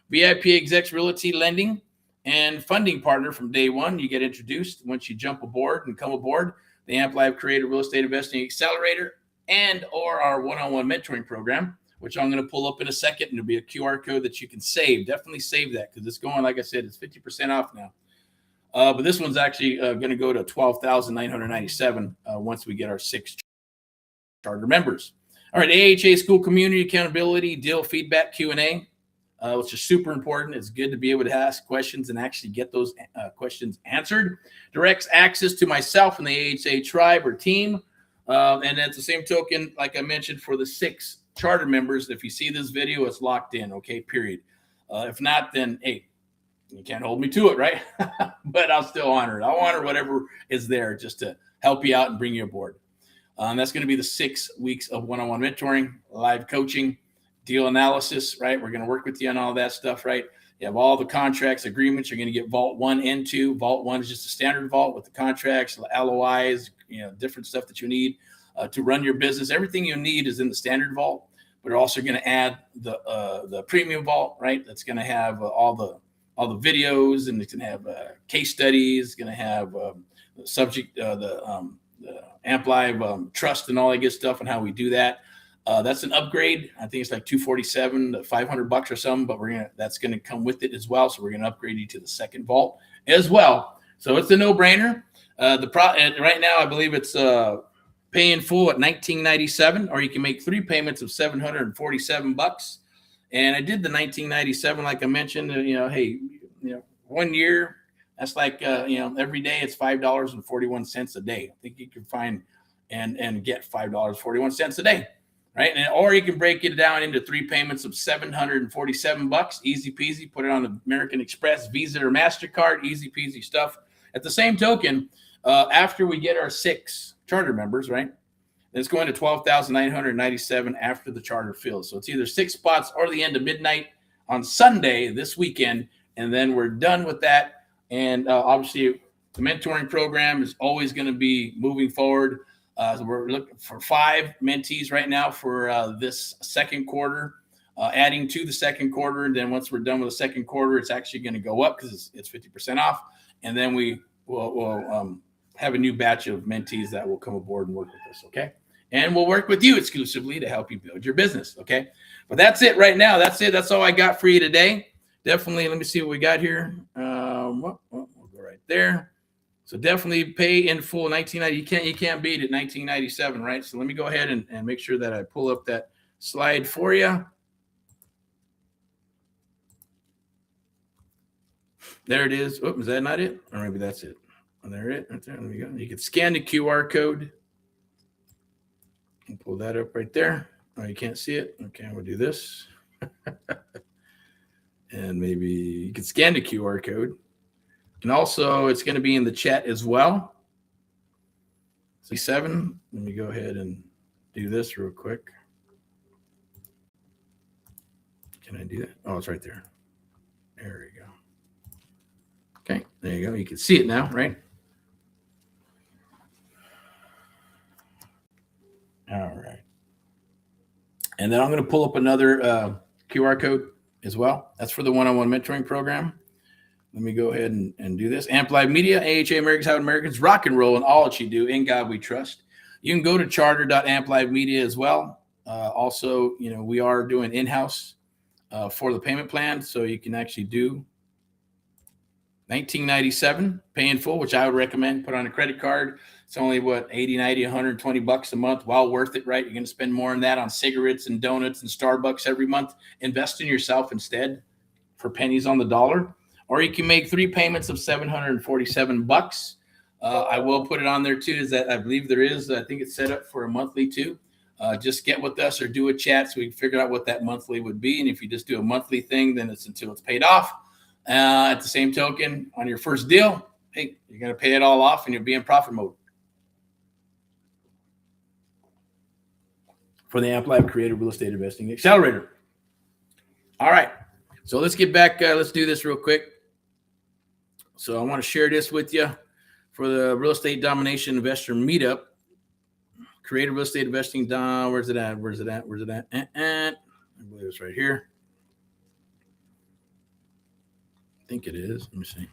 VIP execs realty lending and funding partner from day 1. You get introduced once you jump aboard and come aboard the Amp Live Creative Real Estate Investing Accelerator and or our one-on-one mentoring program, which I'm going to pull up in a second, and it'll be a QR code that you can save. Definitely save that because it's going, like I said, it's 50% off now. But this one's actually going to go to $12,997 once we get our 6 charter members. All right, AHA School Community Accountability Deal Feedback Q&A. Which is super important. It's good to be able to ask questions and actually get those questions answered. Directs access to myself and the AHA tribe or team. And at the same token, like I mentioned, for the 6 charter members, if you see this video, it's locked in, okay, period. If not, then, hey, you can't hold me to it, right? But I'll still honor it. I'll honor whatever is there just to help you out and bring you aboard. That's going to be the 6 weeks of one-on-one mentoring, live coaching, deal analysis, right? We're going to work with you on all that stuff, right? You have all the contracts, agreements. You're going to get Vault 1 and 2. Vault 1 is just a standard vault with the contracts, LOIs, different stuff that you need to run your business. Everything you need is in the standard vault, but we're also going to add the premium vault, right? That's going to have all the videos, and it's going to have case studies. It's going to have the subject, the Amp Live trust and all that good stuff and how we do that. That's an upgrade. I think it's like $247 to $500 or something, but that's gonna come with it as well. So we're gonna upgrade you to the second vault as well. So it's a no-brainer. Right now, I believe it's pay in full at $19.97, or you can make 3 payments of $747. And I did the $19.97, like I mentioned. Hey, 1 year, that's like every day it's $5.41 a day. I think you can find and get $5.41 a day, right? Or you can break it down into 3 payments of $747, easy peasy. Put it on American Express, Visa, or MasterCard, easy peasy stuff. At the same token, after we get our 6 charter members, right, it's going to $12,997 after the charter fills. So it's either 6 spots or the end of midnight on Sunday this weekend, and then we're done with that. And obviously, the mentoring program is always going to be moving forward. So we're looking for 5 mentees right now for this second quarter, adding to the second quarter. And then once we're done with the second quarter, it's actually going to go up because it's 50% off. And then we will have a new batch of mentees that will come aboard and work with us, okay? And we'll work with you exclusively to help you build your business, okay? But that's it right now. That's it. That's all I got for you today. Definitely, let me see what we got here. We'll go right there. So definitely pay in full $19.90. You can't beat it, $19.97, right? So let me go ahead and make sure that I pull up that slide for you. There it is. Oh, is that not it? Or maybe that's it. Oh, there it. Right there. There we go. You can scan the QR code and pull that up right there. Oh, you can't see it. Okay, we'll do this. And maybe you can scan the QR code. And also, it's going to be in the chat as well. C7. Let me go ahead and do this real quick. Can I do that? Oh, it's right there. There we go. Okay, there you go. You can see it now, right? All right. And then I'm going to pull up another QR code as well. That's for the one-on-one mentoring program. Let me go ahead and do this. Amp Live Media, AHA Americans, how Americans rock and roll in all that you do. In God we trust. You can go to charter.amplivemedia as well. Also, we are doing in-house for the payment plan, so you can actually do $19.97 pay in full, which I would recommend. Put on a credit card. It's only $80, $90, $120 a month. Well worth it, right? You're going to spend more on that on cigarettes and donuts and Starbucks every month. Invest in yourself instead for pennies on the dollar. Or you can make 3 payments of $747. I will put it on there too. Is that I believe there is. I think it's set up for a monthly too. Just get with us or do a chat so we can figure out what that monthly would be. And if you just do a monthly thing, then it's until it's paid off. At the same token, on your first deal, hey, you're going to pay it all off and you'll be in profit mode. For the Amp Live Creative Real Estate Investing Accelerator. All right. So let's get back. Let's do this real quick. So I want to share this with you for the Real Estate Domination Investor Meetup. Creative Real Estate Investing. Where's it at? Where's it at? Where's it at? I believe it's right here. I think it is. Let me see.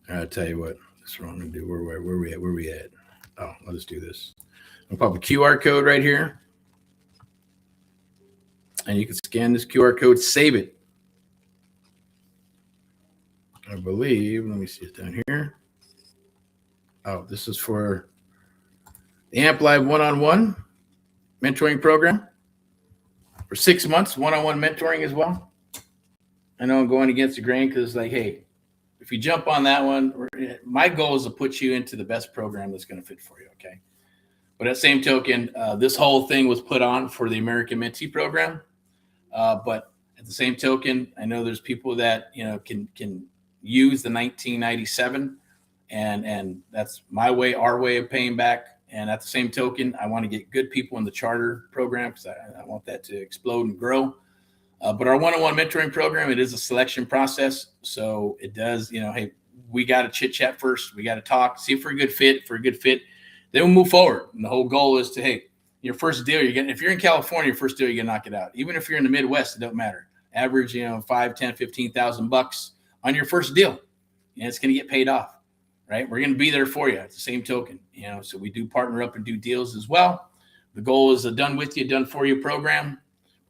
I'll tell you what. That's what I'm going to do. Where we at? Oh, I'll just do this. I'll pop a QR code right here. And you can scan this QR code, save it. I believe, let me see it down here. Oh, this is for the Amp Live one-on-one mentoring program for 6 months, one-on-one mentoring as well. I know I'm going against the grain because it's like, hey, if you jump on that one, my goal is to put you into the best program that's going to fit for you, okay? But at the same token, this whole thing was put on for the American Mentee program. But at the same token, I know there's people that can use the 1997, and that's my way, our way of paying back. And at the same token, I want to get good people in the charter program because I want that to explode and grow. But our one-on-one mentoring program, it is a selection process. So it does, hey, we got to chit chat first. We got to talk, see if we're a good fit. For a good fit, then we'll move forward. And the whole goal is to, hey, your first deal, if you're in California, your first deal, you're gonna knock it out. Even if you're in the Midwest, it don't matter. Average, $5,000, $10,000, $15,000 on your first deal, and it's gonna get paid off. right? We're going to be there for you at the same token, so we do partner up and do deals as well. The goal is a done with you, done for you program.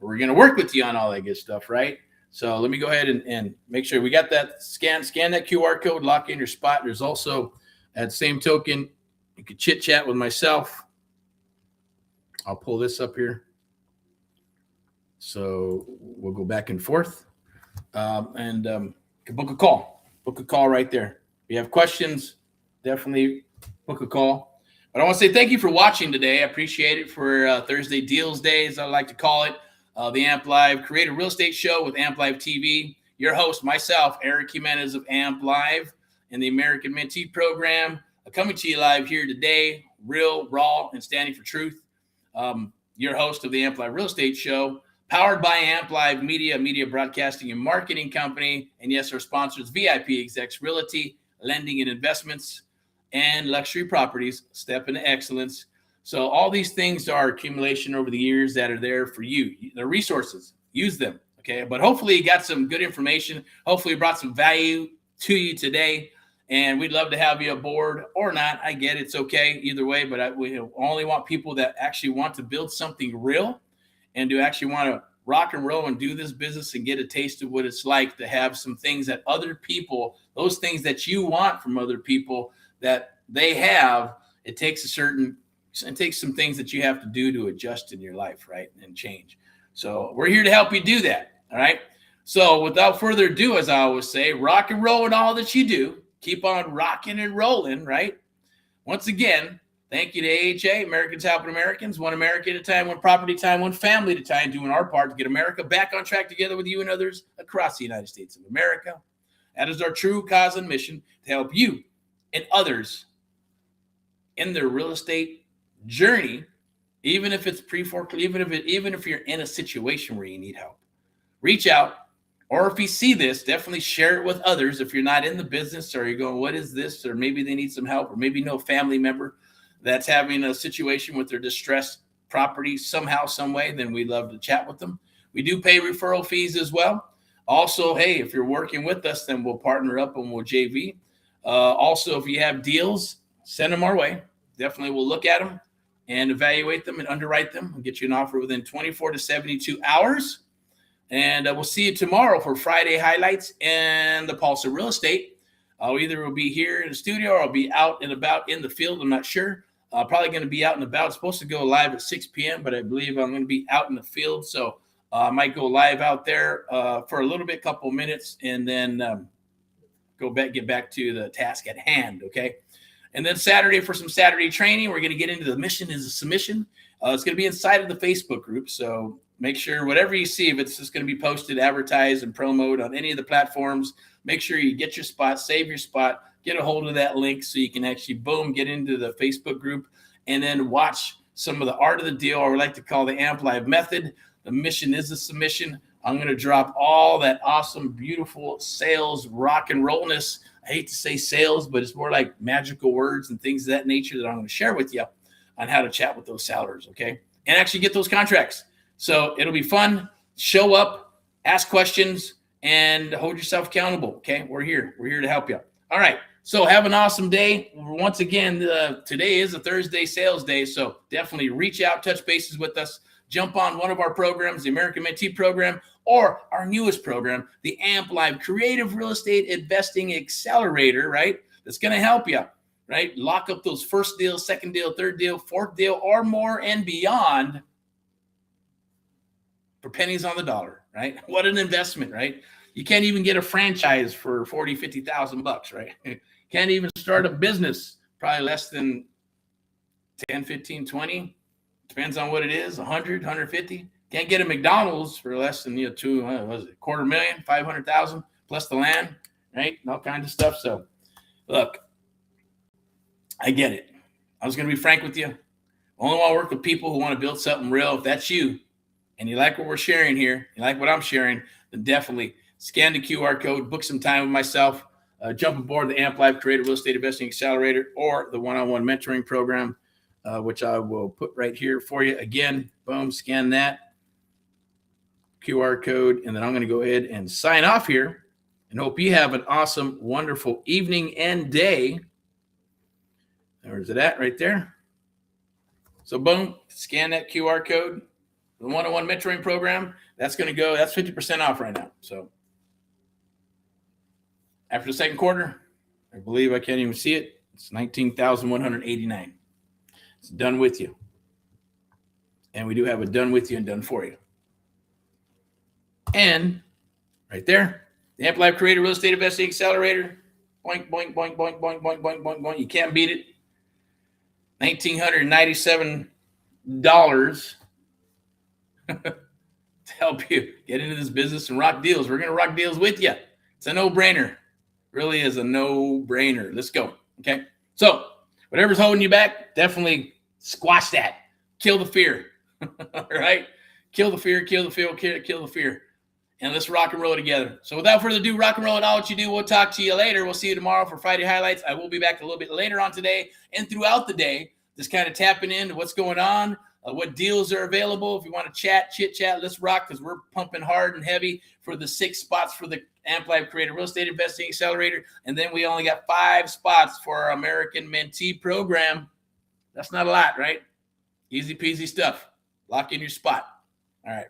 We're going to work with you on all that good stuff, right? So let me go ahead and make sure we got that scan that QR code, lock in your spot. There's also at the same token, you can chit chat with myself. I'll pull this up here. So we'll go back and forth and book a call right there. If you have questions, definitely book a call. But I want to say thank you for watching today. I appreciate it for Thursday Deals Days, I like to call it. The AMP Live Creative Real Estate Show with AMP Live TV. Your host, myself, Erick Jimenez of AMP Live and the American Mentee Program. Coming to you live here today, real, raw, and standing for truth. Your host of the AMP Live Real Estate Show, powered by AMP Live Media Broadcasting and Marketing Company. And yes, our sponsors, VIP Execs Realty, Lending and Investments, and Luxury Properties, Step into Excellence. So all these things are accumulation over the years that are there for you. They're resources. Use them, okay? But hopefully you got some good information. Hopefully it brought some value to you today. And we'd love to have you aboard or not. I get it. It's okay either way. But we only want people that actually want to build something real and to actually want to rock and roll and do this business and get a taste of what it's like to have some things that other people, those things that you want from other people that they have, it takes some things that you have to do to adjust in your life, right? And change. So we're here to help you do that. All right. So without further ado, as I always say, rock and roll in all that you do. Keep on rocking and rolling, right? Once again, thank you to AHA, Americans Helping Americans, one America at a time, one property at a time, one family at a time, doing our part to get America back on track together with you and others across the United States of America. That is our true cause and mission, to help you and others in their real estate journey, even if it's pre-foreclosure, even if you're in a situation where you need help. Reach out, or if you see this, definitely share it with others. If you're not in the business or you're going, what is this? Or maybe they need some help, or maybe know a family member that's having a situation with their distressed property somehow, some way, then we'd love to chat with them. We do pay referral fees as well. Also, hey, if you're working with us, then we'll partner up and we'll JV. Also, if you have deals, send them our way. Definitely we'll look at them and evaluate them and underwrite them and get you an offer within 24 to 72 hours. And we'll see you tomorrow for Friday highlights and the Pulse of Real Estate. Either we'll be here in the studio or I'll be out and about in the field. I'm not sure. Probably going to be out and about. It's supposed to go live at 6 p.m., but I believe I'm going to be out in the field. So I might go live out there for a little bit, couple minutes, and then get back to the task at hand, okay? And then Saturday for some Saturday training, we're going to get into the mission is a submission. It's going to be inside of the Facebook group. So make sure whatever you see, if it's just going to be posted, advertised, and promoted on any of the platforms, make sure you get your spot, save your spot, get a hold of that link so you can actually, boom, get into the Facebook group and then watch some of the art of the deal, or we like to call the AMP Live method. The mission is a submission. I'm going to drop all that awesome, beautiful sales, rock and rollness. I hate to say sales, but it's more like magical words and things of that nature that I'm going to share with you on how to chat with those sellers, okay? And actually get those contracts. So it'll be fun. Show up, ask questions, and hold yourself accountable, okay? We're here. We're here to help you. All right. So have an awesome day. Once again, today is a Thursday sales day, so definitely reach out, touch bases with us. Jump on one of our programs, the American Mentee Program, or our newest program, the AMP Live Creative Real Estate Investing Accelerator, right? That's going to help you, right? Lock up those first deal, second deal, third deal, fourth deal, or more and beyond for pennies on the dollar, right? What an investment, right? You can't even get a franchise for $40,000, $50,000, right? Can't even start a business, probably less than 10, 15, 20. Depends on what it is, 100, 150. Can't get a McDonald's for less than, $250,000, 500,000 plus the land, right? And all kinds of stuff. So look, I get it. I was going to be frank with you. I only want to work with people who want to build something real. If that's you and you like what we're sharing here, you like what I'm sharing, then definitely scan the QR code, book some time with myself, jump aboard the AMP Live Creative Real Estate Investing Accelerator or the one-on-one mentoring program, which I will put right here for you. Again, boom, scan that QR code, and then I'm going to go ahead and sign off here and hope you have an awesome, wonderful evening and day. Where's it at? Right there. So boom, scan that QR code. The one-on-one mentoring program, that's going to go, that's 50% off right now. So after the second quarter, I believe I can't even see it. It's $19,189. It's done with you. And we do have a done with you and done for you. And right there, the Amp Life Creator Real Estate Investing Accelerator. Boink, boink, boink, boink, boink, boink, boink, boink, boink. You can't beat it. $1,997 to help you get into this business and rock deals. We're going to rock deals with you. It's a no-brainer. Really is a no-brainer. Let's go. Okay. So whatever's holding you back, definitely squash that. Kill the fear. All right. Kill the fear, kill the fear, kill the fear. And let's rock and roll together. So without further ado, rock and roll and all what you do. We'll talk to you later. We'll see you tomorrow for Friday highlights. I will be back a little bit later on today and throughout the day, just kind of tapping into what's going on, what deals are available. If you want to chat, chit chat, let's rock, because we're pumping hard and heavy for the 6 spots for the Amp Life Creator Real Estate Investing Accelerator. And then we only got 5 spots for our American Mentee program. That's not a lot, right? Easy peasy stuff. Lock in your spot. All right.